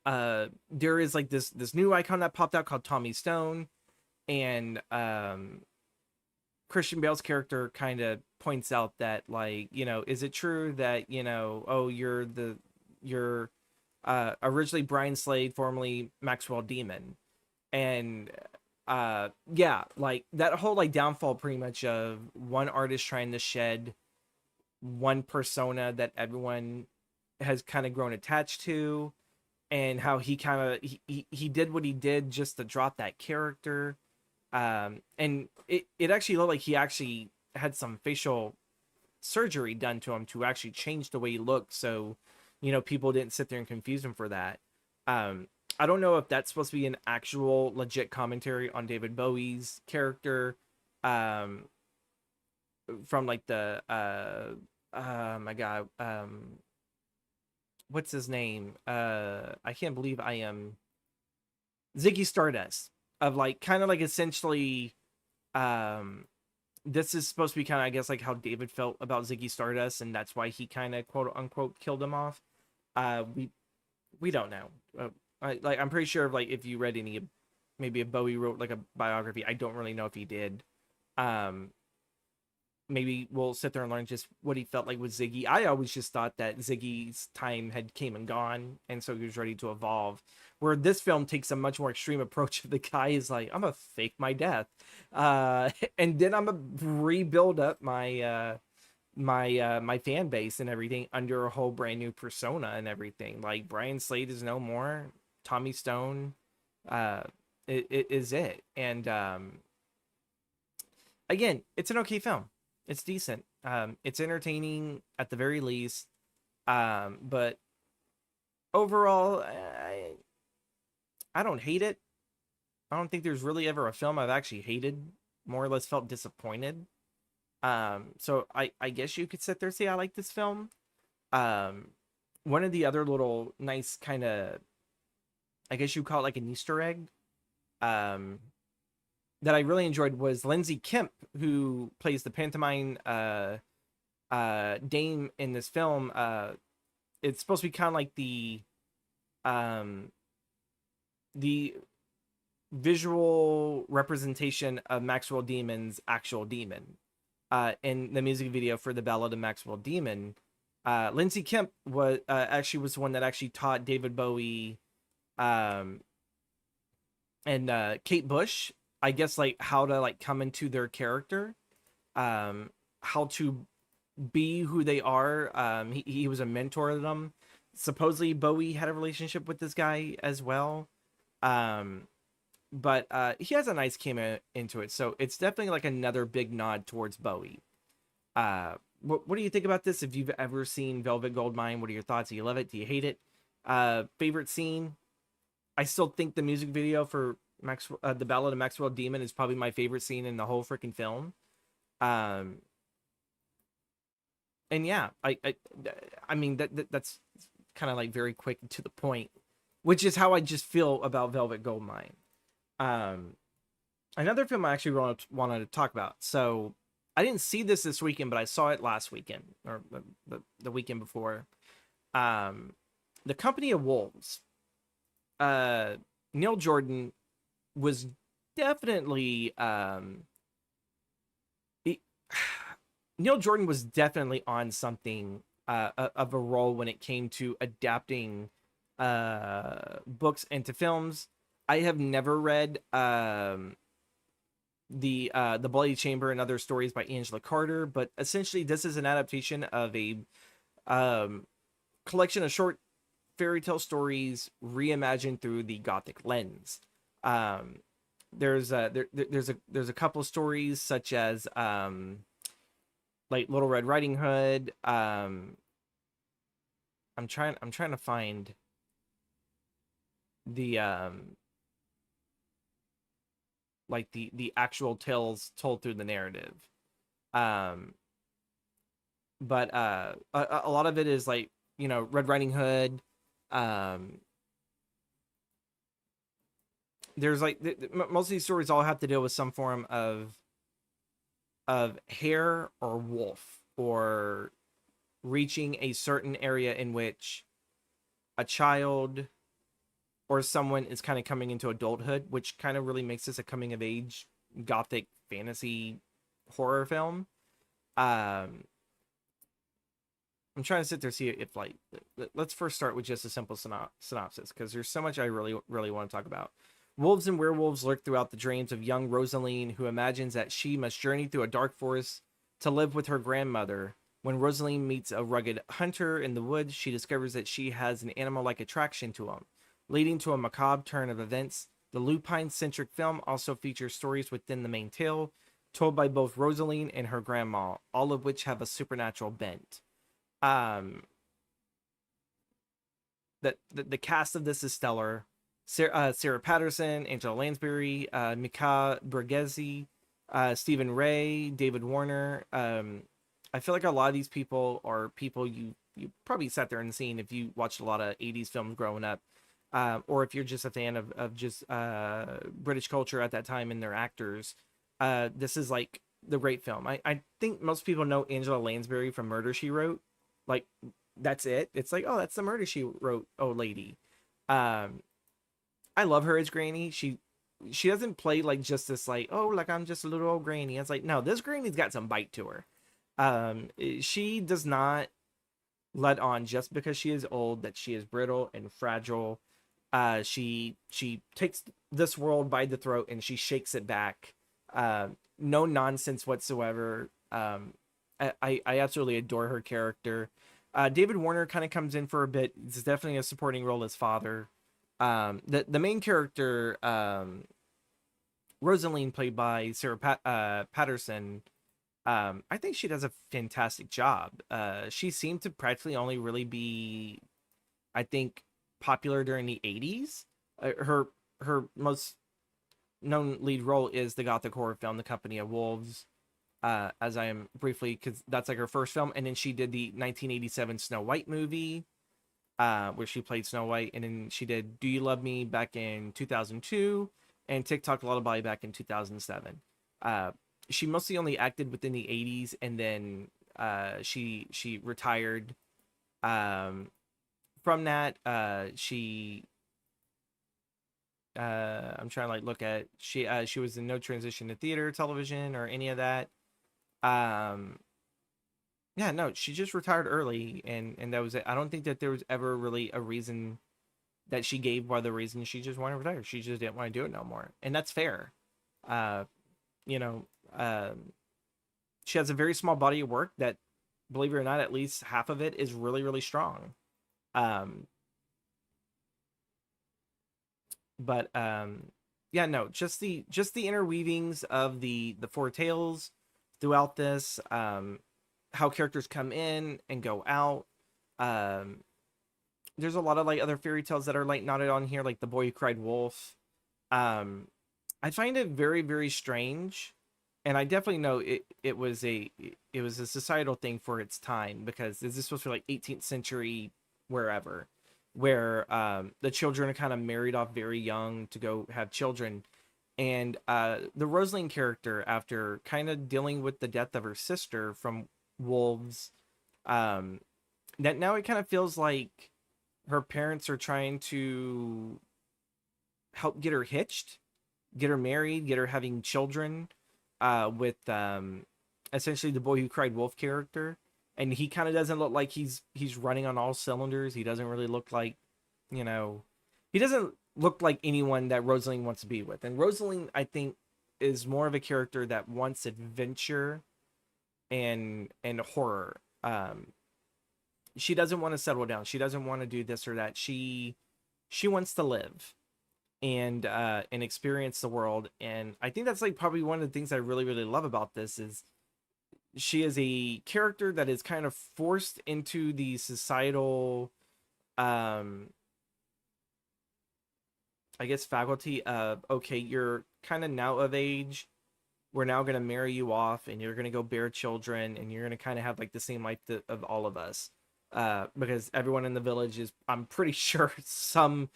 there is like this new icon that popped out called Tommy Stone, and Christian Bale's character kind of points out that, like, is it true that, oh, you're originally Brian Slade, formerly Maxwell Demon. And yeah, like that whole like downfall pretty much of one artist trying to shed one persona that everyone has kind of grown attached to, and how he kind of he did what he did just to drop that character. And it actually looked like he actually had some facial surgery done to him to actually change the way he looked, so people didn't sit there and confuse him for that. I don't know if that's supposed to be an actual legit commentary on David Bowie's character, um from like the my god, what's his name, I can't believe I am, Ziggy Stardust, of like kind of like essentially, um this is supposed to be kind of, I guess, like how David felt about Ziggy Stardust, and that's why he kind of quote unquote killed him off. We don't know. I'm pretty sure, like, if you read any, maybe if Bowie wrote like a biography, I don't really know if he did. Um, Maybe we'll sit there and learn just what he felt like with Ziggy. I always just thought that Ziggy's time had came and gone, and so he was ready to evolve. Where this film takes a much more extreme approach. The guy is like, I'm gonna fake my death, and then I'm gonna rebuild up my fan base and everything under a whole brand new persona and everything. Like, Brian Slade is no more. Tommy Stone, uh, is it. And again, it's an okay film. It's decent. It's entertaining at the very least. But overall, I don't hate it. I don't think there's really ever a film I've actually hated. More or less felt disappointed. So I guess you could sit there and say I like this film. Um, One of the other little nice kind of, I guess you call it like an Easter egg, um, that I really enjoyed was Lindsay Kemp, who plays the pantomime dame in this film. It's supposed to be kind of like um, the visual representation of Maxwell Demon's actual demon. In the music video for the Ballad of Maxwell Demon, Lindsay Kemp was actually was the one that actually taught David Bowie um, and Kate Bush, I guess, like how to like come into their character, how to be who they are. He was a mentor to them. Supposedly Bowie had a relationship with this guy as well. Um, but he has a nice cameo into it, so it's definitely like another big nod towards Bowie. What do you think about this? If you've ever seen Velvet Goldmine, what are your thoughts? Do you love it? Do you hate it? Favorite scene? I still think the music video for the Ballad of Maxwell Demon is probably my favorite scene in the whole freaking film. Um, and yeah, I mean that's kind of like very quick to the point, which is how I just feel about Velvet Goldmine. Um, Another film I actually wanted to talk about. So I didn't see this weekend, but I saw it last weekend or the weekend before. Um, The Company of Wolves. Neil Jordan was definitely he, Neil Jordan was definitely on something of a role when it came to adapting books into films. I have never read the Bloody Chamber and Other Stories by Angela Carter, but essentially this is an adaptation of a collection of short fairy tale stories reimagined through the Gothic lens. Um, there's a couple of stories such as like Little Red Riding Hood. I'm trying to find the like the actual tales told through the narrative. Um, but a lot of it is like, you know, Red Riding Hood. Um, there's like most of these stories all have to deal with some form of hare or wolf, or reaching a certain area in which a child or someone is kind of coming into adulthood, which kind of really makes this a coming of age gothic fantasy horror film. Um, I'm trying to sit there see if like let's first start with just a simple synopsis, because there's so much I really want to talk about. Wolves and werewolves lurk throughout the dreams of young Rosaline, who imagines that she must journey through a dark forest to live with her grandmother. When Rosaline meets a rugged hunter in the woods, she discovers that she has an animal-like attraction to him, leading to a macabre turn of events. The lupine-centric film also features stories within the main tale, told by both Rosaline and her grandma, all of which have a supernatural bent. Um, the cast of this is stellar. Sarah Patterson, Angela Lansbury, Mika Bergezi, Stephen Ray, David Warner. I feel like a lot of these people are people you probably sat there and seen if you watched a lot of 80s films growing up, or if you're just a fan of just British culture at that time and their actors. This is like the great film. I think most people know Angela Lansbury from Murder, She Wrote. Like, that's it. It's like, oh, that's the Murder, She Wrote old lady. I love her as Granny. She doesn't play like just this like, oh, like I'm just a little old granny. It's like, no, this granny's got some bite to her. She does not let on just because she is old that she is brittle and fragile. She takes this world by the throat and she shakes it back. No nonsense whatsoever. I absolutely adore her character. David Warner kind of comes in for a bit. It's definitely a supporting role as father. The main character, Rosaline, played by Patterson, I think she does a fantastic job. She seemed to practically only really be, I think, popular during the 80s. Her most known lead role is the Gothic horror film The Company of Wolves, as I am briefly, because that's like her first film. And then she did the 1987 Snow White movie, where she played Snow White. And then she did Do You Love Me back in 2002 and TikTok Lullaby back in 2007. She mostly only acted within the 80s, and then she retired. From that, I'm trying to like look at, she was in no transition to theater, television, or any of that. Um, yeah, no, she just retired early, and that was it. I don't think that there was ever really a reason that she gave why the reason she just wanted to retire. She just didn't want to do it no more, and that's fair. Uh, you know, she has a very small body of work that, believe it or not, at least half of it is really, really strong. Um, but yeah, no, just the interweavings of the four tales throughout this, how characters come in and go out. Um, there's a lot of like other fairy tales that are like knotted on here, like The Boy Who Cried Wolf. Um, I find it very, very strange, and I definitely know it was a societal thing for its time, because this is supposed to be like 18th century wherever, where the children are kind of married off very young to go have children, and the Rosalind character, after kind of dealing with the death of her sister from wolves, um, that now it kind of feels like her parents are trying to help get her hitched, get her married, get her having children, with essentially the Boy Who Cried Wolf character. And he kind of doesn't look like he's running on all cylinders. He doesn't really look like, you know, he doesn't look like anyone that Rosaline wants to be with. And Rosaline, I think, is more of a character that wants adventure and horror. She doesn't want to settle down. She doesn't want to do this or that. She wants to live and experience the world. And I think that's like probably one of the things I really, really love about this is she is a character that is kind of forced into the societal, um I guess, faculty of, okay, you're kind of now of age, we're now going to marry you off, and you're going to go bear children, and you're going to kind of have like the same life of all of us, because everyone in the village is, I'm pretty sure, some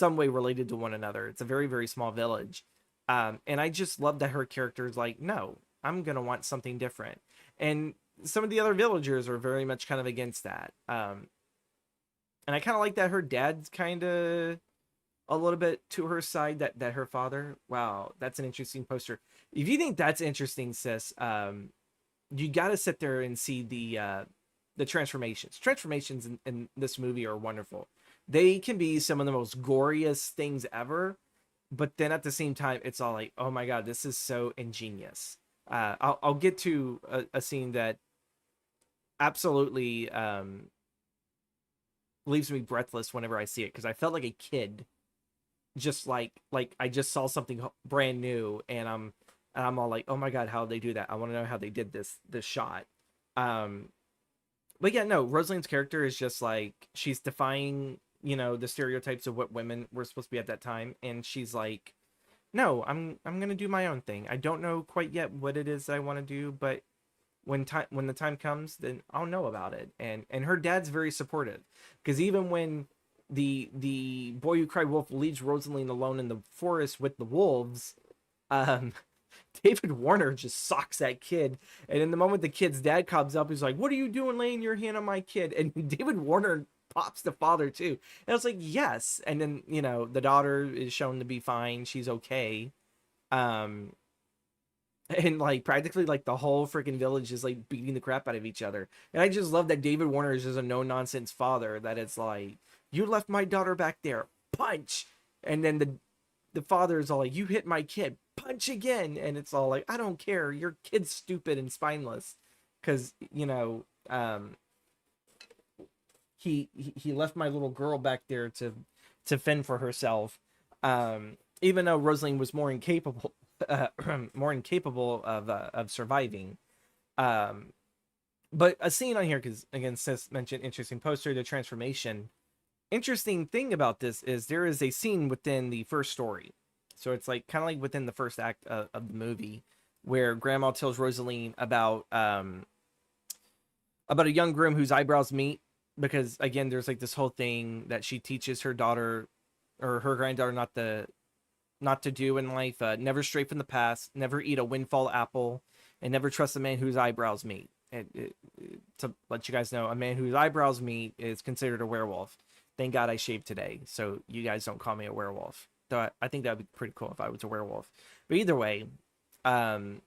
way related to one another. It's a very, very small village. And I just love that her character is like, no, I'm going to want something different. And some of the other villagers are very much kind of against that. And I kind of like that her dad's kind of a little bit to her side, that her father, wow, that's an interesting poster. If you think that's interesting, sis, you got to sit there and see the transformations in this movie are wonderful. They can be some of the most goriest things ever, but then at the same time it's all like, oh my god, this is so ingenious. I'll get to a scene that absolutely leaves me breathless whenever I see it, because I felt like a kid, just like I just saw something brand new, and I'm all like, oh my god, how did they do that? I want to know how they did this shot. Um, but yeah, no, Rosalind's character is just like, she's defying, the stereotypes of what women were supposed to be at that time, and she's like, no, I'm gonna do my own thing. I don't know quite yet what it is that I want to do, but when the time comes, then I'll know about it. And her dad's very supportive, because even when the Boy Who Cried Wolf leaves Rosalind alone in the forest with the wolves, um, David Warner just socks that kid. And in the moment the kid's dad comes up, he's like, "What are you doing laying your hand on my kid?" And David Warner pops the father too. And I was like, yes. And then, the daughter is shown to be fine. She's okay. Um, and like practically like the whole freaking village is like beating the crap out of each other. And I just love that David Warner is just a no nonsense father, that it's like, you left my daughter back there, punch. And then the father is all like, you hit my kid, punch again. And it's all like, I don't care, your kid's stupid and spineless, because he left my little girl back there to fend for herself, even though Rosalind was more incapable. more incapable of surviving. Um, but a scene on here, because again, Sis mentioned interesting poster, the transformation. Interesting thing about this is there is a scene within the first story, so it's like kind of like within the first act of the movie, where Grandma tells Rosaline about a young groom whose eyebrows meet, because again, there's like this whole thing that she teaches her daughter or her granddaughter not to do in life. Never stray from the past, never eat a windfall apple, and never trust a man whose eyebrows meet. To let you guys know, a man whose eyebrows meet is considered a werewolf. Thank God I shaved today, so you guys don't call me a werewolf. Though I think that would be pretty cool if I was a werewolf. But either way, um,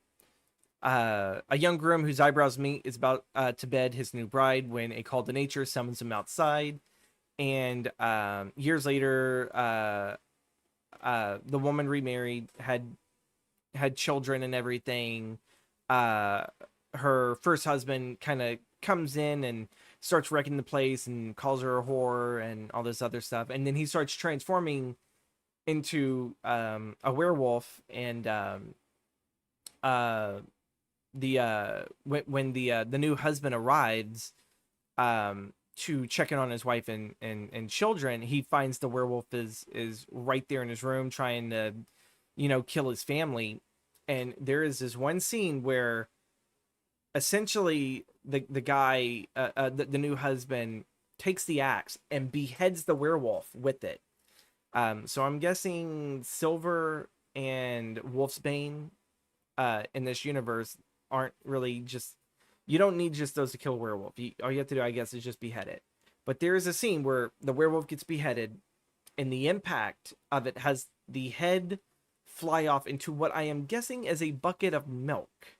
a young groom whose eyebrows meet is about to bed his new bride when a call to nature summons him outside. And years later, the woman remarried, had children and everything. Her first husband kind of comes in and starts wrecking the place and calls her a whore and all this other stuff. And then he starts transforming into a werewolf. And when the new husband arrives to check in on his wife and children, he finds the werewolf is right there in his room trying to, kill his family. And there is this one scene where essentially the guy, the new husband, takes the axe and beheads the werewolf with it. So I'm guessing Silver and Wolfsbane in this universe aren't really just, you don't need just those to kill a werewolf. All you have to do, I guess, is just behead it. But there is a scene where the werewolf gets beheaded, and the impact of it has the head fly off into what I am guessing is a bucket of milk.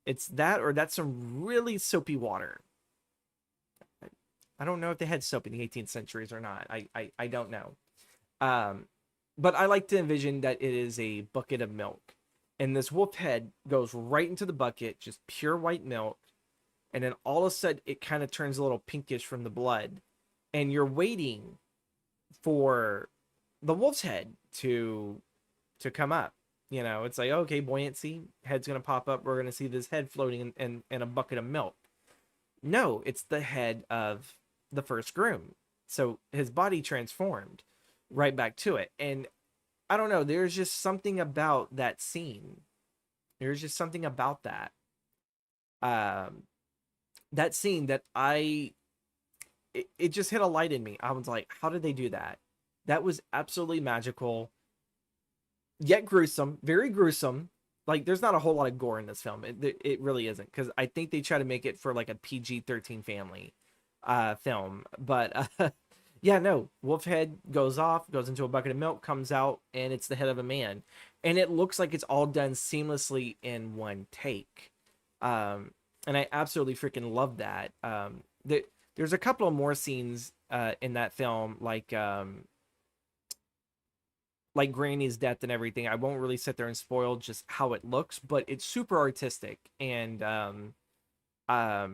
It's that, or that's some really soapy water. I don't know if they had soap in the 18th centuries or not. I don't know. But I like to envision that it is a bucket of milk. And this wolf head goes right into the bucket, just pure white milk. And then all of a sudden, it kind of turns a little pinkish from the blood. And you're waiting for the wolf's head to come up. It's like, okay, buoyancy, head's going to pop up. We're going to see this head floating in a bucket of milk. No, it's the head of the first groom. So his body transformed right back to it. And I don't know, there's just something about that scene. There's just something about that. That scene that it just hit a light in me. I was like, how did they do that? That was absolutely magical. Yet gruesome, very gruesome. Like, there's not a whole lot of gore in this film. It really isn't, because I think they try to make it for like a PG-13 family film. But yeah, no, wolf head goes into a bucket of milk, comes out, and it's the head of a man. And it looks like it's all done seamlessly in one take. And I absolutely freaking love that. There's a couple of more scenes in that film, like Granny's death and everything. I won't really sit there and spoil just how it looks, but it's super artistic. And I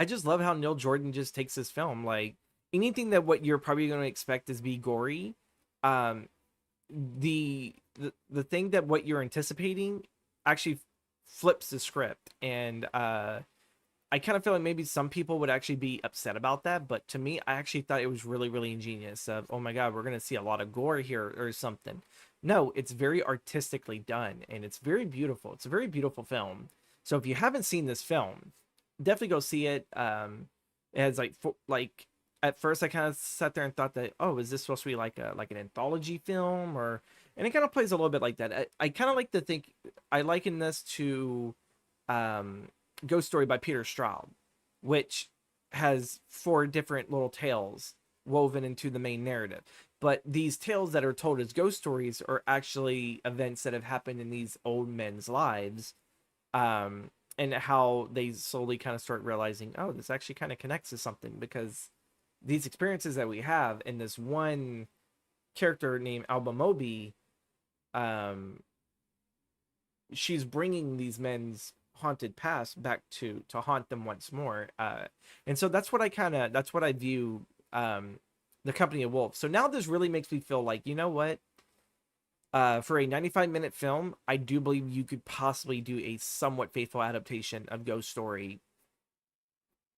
just love how Neil Jordan just takes this film. Like, anything that what you're probably going to expect is be gory, the thing that what you're anticipating actually flips the script. And I kind of feel like maybe some people would actually be upset about that, but to me, I actually thought it was really, really ingenious. Oh my God, we're going to see a lot of gore here or something. No, it's very artistically done, and it's very beautiful. It's a very beautiful film. So if you haven't seen this film, definitely go see it. It has like at first I kind of sat there and thought that, oh, is this supposed to be like an anthology film, and it kind of plays a little bit like that. I kind of like to think, I liken this to Ghost Story by Peter Straub, which has 4 different little tales woven into the main narrative. But these tales that are told as ghost stories are actually events that have happened in these old men's lives, and how they slowly kind of start realizing, oh, this actually kind of connects to something, because these experiences that we have in this one character named Alba Moby, she's bringing these men's haunted past back to haunt them once more. And so that's what I view the Company of Wolves. So now this really makes me feel like, you know what? For a 95-minute film, I do believe you could possibly do a somewhat faithful adaptation of Ghost Story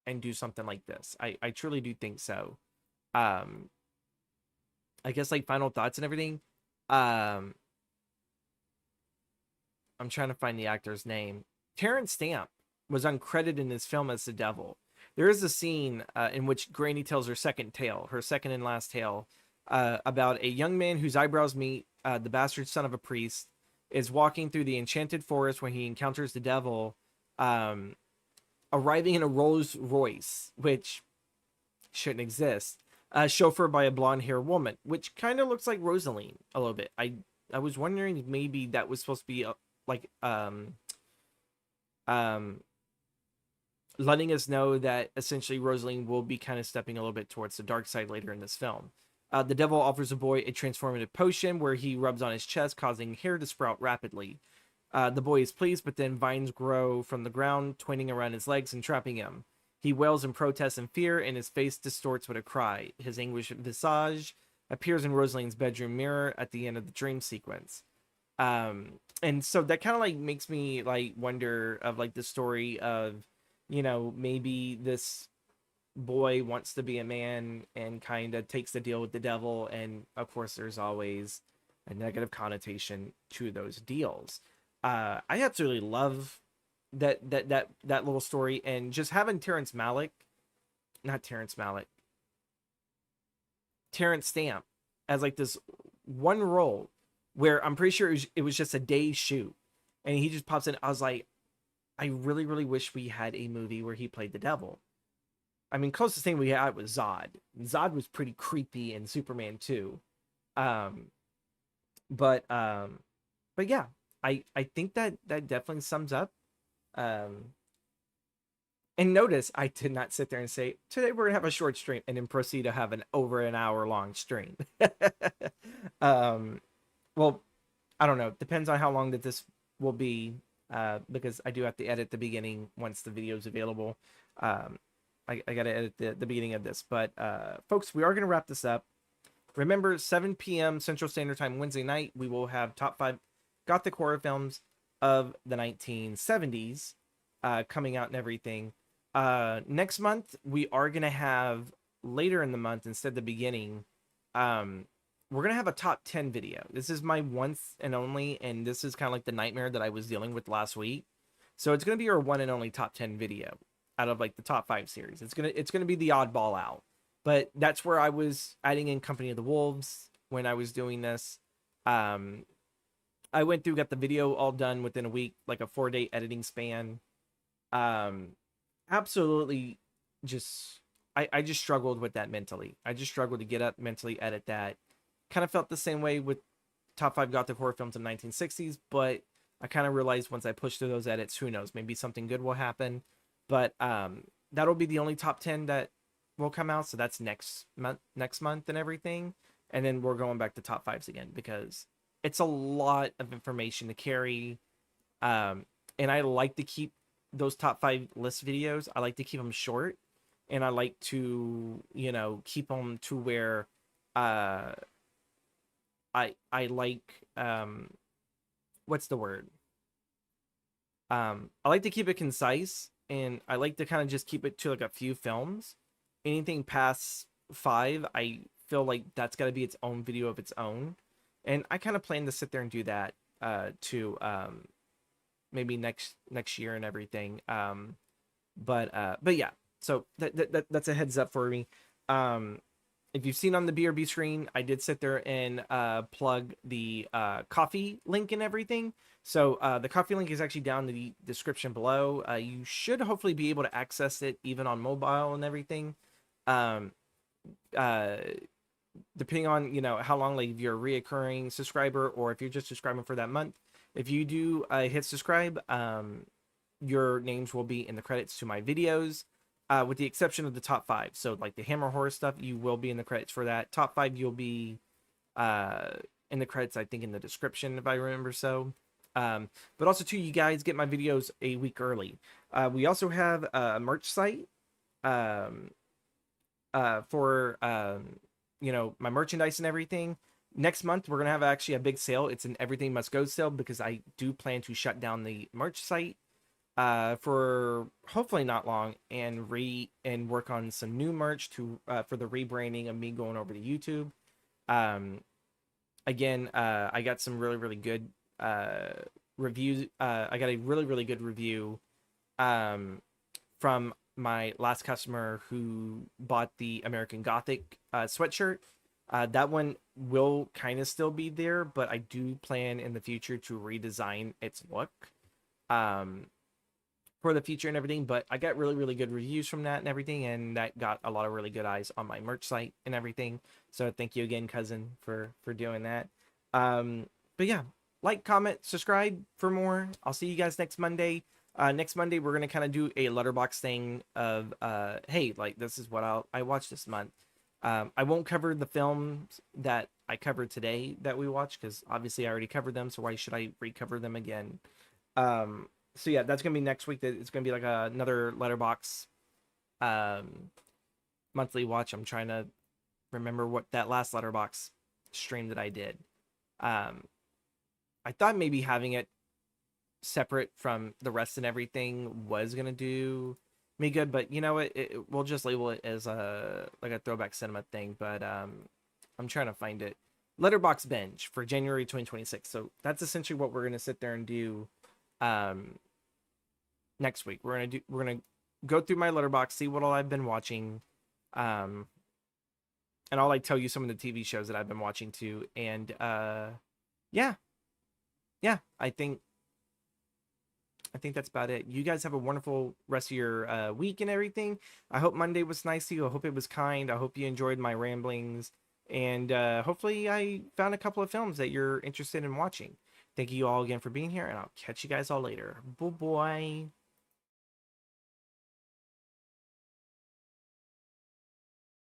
and do something like this. I truly do think so. Um, I guess like final thoughts and everything. Um, I'm trying to find the actor's name. Terrence Stamp was uncredited in this film as the devil. There is a scene in which Granny tells her second tale, her second and last tale, about a young man whose eyebrows meet. The bastard son of a priest is walking through the enchanted forest when he encounters the devil, um, arriving in a Rolls Royce, which shouldn't exist, chauffeured by a blonde-haired woman, which kind of looks like Rosaline a little bit. I was wondering if maybe that was supposed to be like um letting us know that essentially Rosaline will be kind of stepping a little bit towards the dark side later in this film. The devil offers the boy a transformative potion where he rubs on his chest, causing hair to sprout rapidly. The boy is pleased, but then vines grow from the ground, twining around his legs and trapping him. He wails in protest and fear, and his face distorts with a cry. His anguished visage appears in Rosaline's bedroom mirror at the end of the dream sequence. And so that kind of like makes me like wonder of like the story of, maybe this boy wants to be a man and kind of takes the deal with the devil, and of course there's always a negative connotation to those deals. I absolutely love that little story, and just having Terrence Stamp as like this one role where I'm pretty sure it was just a day's shoot, and he just pops in. I was like, I really, really wish we had a movie where he played the devil. I mean, closest thing we had was Zod. Zod was pretty creepy, and Superman too. Um, but yeah, I think that definitely sums up. Um, and notice I did not sit there and say today we're gonna have a short stream and then proceed to have an over an hour long stream. um, well, I don't know. Depends on how long that this will be, because I do have to edit the beginning once the video is available. Um, I got to edit the beginning of this. But folks, we are going to wrap this up. Remember, 7 p.m. Central Standard Time Wednesday night, we will have top 5 Gothic horror films of the 1970s coming out and everything. Next month, we are going to have later in the month instead of the beginning. We're going to have a top 10 video. This is my once and only, and this is kind of like the nightmare that I was dealing with last week. So it's going to be our one and only top 10 video out of like the top 5 series. It's going to be the oddball out. But that's where I was adding in Company of the Wolves when I was doing this. I went through, got the video all done within a week, like a 4-day editing span. Absolutely just, I just struggled with that mentally. I just struggled to get up, mentally edit that. Kind of felt the same way with top 5 Gothic horror films in the 1960s, but I kind of realized once I push through those edits, who knows, maybe something good will happen. But that'll be the only top 10 that will come out. So that's next month and everything. And then we're going back to top 5s again because it's a lot of information to carry. And I like to keep those top 5 list videos. I like to keep them short, and I like to, keep them to where I like, what's the word? I like to keep it concise, and I like to kind of just keep it to like a few films. Anything past 5, I feel like that's got to be its own video of its own. And I kind of plan to sit there and do that to maybe next year and everything. But yeah, so that's a heads up for me. If you've seen on the BRB screen, I did sit there and plug the coffee link and everything. So the coffee link is actually down in the description below. You should hopefully be able to access it even on mobile and everything. Depending on, how long, like if you're a reoccurring subscriber or if you're just subscribing for that month. If you do hit subscribe, your names will be in the credits to my videos. With the exception of the top 5. So like the Hammer horror stuff, you will be in the credits for that. Top 5, you'll be in the credits, I think, in the description, if I remember so. But also, too, you guys get my videos a week early. We also have a merch site for, my merchandise and everything. Next month we're gonna have actually a big sale. It's an everything must go sale because I do plan to shut down the merch site for hopefully not long, and work on some new merch to for the rebranding of me going over to YouTube. Um, Again, I got some really good uh reviews. I got a really good review um from my last customer who bought the American Gothic sweatshirt. That one will kind of still be there, but I do plan in the future to redesign its look um, for the future and everything. But I got really good reviews from that and everything, and that got a lot of really good eyes on my merch site and everything. So thank you again, cousin, for doing that. Um, but yeah, like, comment, subscribe for more. I'll see you guys next Monday. Next Monday we're gonna kind of do a letterbox thing of hey, like this is what I watched this month. I won't cover the films that I covered today that we watched because obviously I already covered them, so why should I recover them again? Um, so yeah, that's gonna be next week. That it's gonna be like another letterbox um monthly watch. I'm trying to remember what that last letterbox stream that I did. Um, I thought maybe having it separate from the rest and everything was gonna do me good, but you know what? We'll just label it as a like a throwback cinema thing. But I'm trying to find it. Letterbox binge for January 2026. So that's essentially what we're gonna sit there and do um next week. We're gonna go through my letterbox, see what all I've been watching, um, and I'll like tell you some of the TV shows that I've been watching too. And yeah, yeah, I think that's about it. You guys have a wonderful rest of your week and everything. I hope Monday was nice to you. I hope it was kind. I hope you enjoyed my ramblings. And hopefully, I found a couple of films that you're interested in watching. Thank you all again for being here, and I'll catch you guys all later. Bye bye.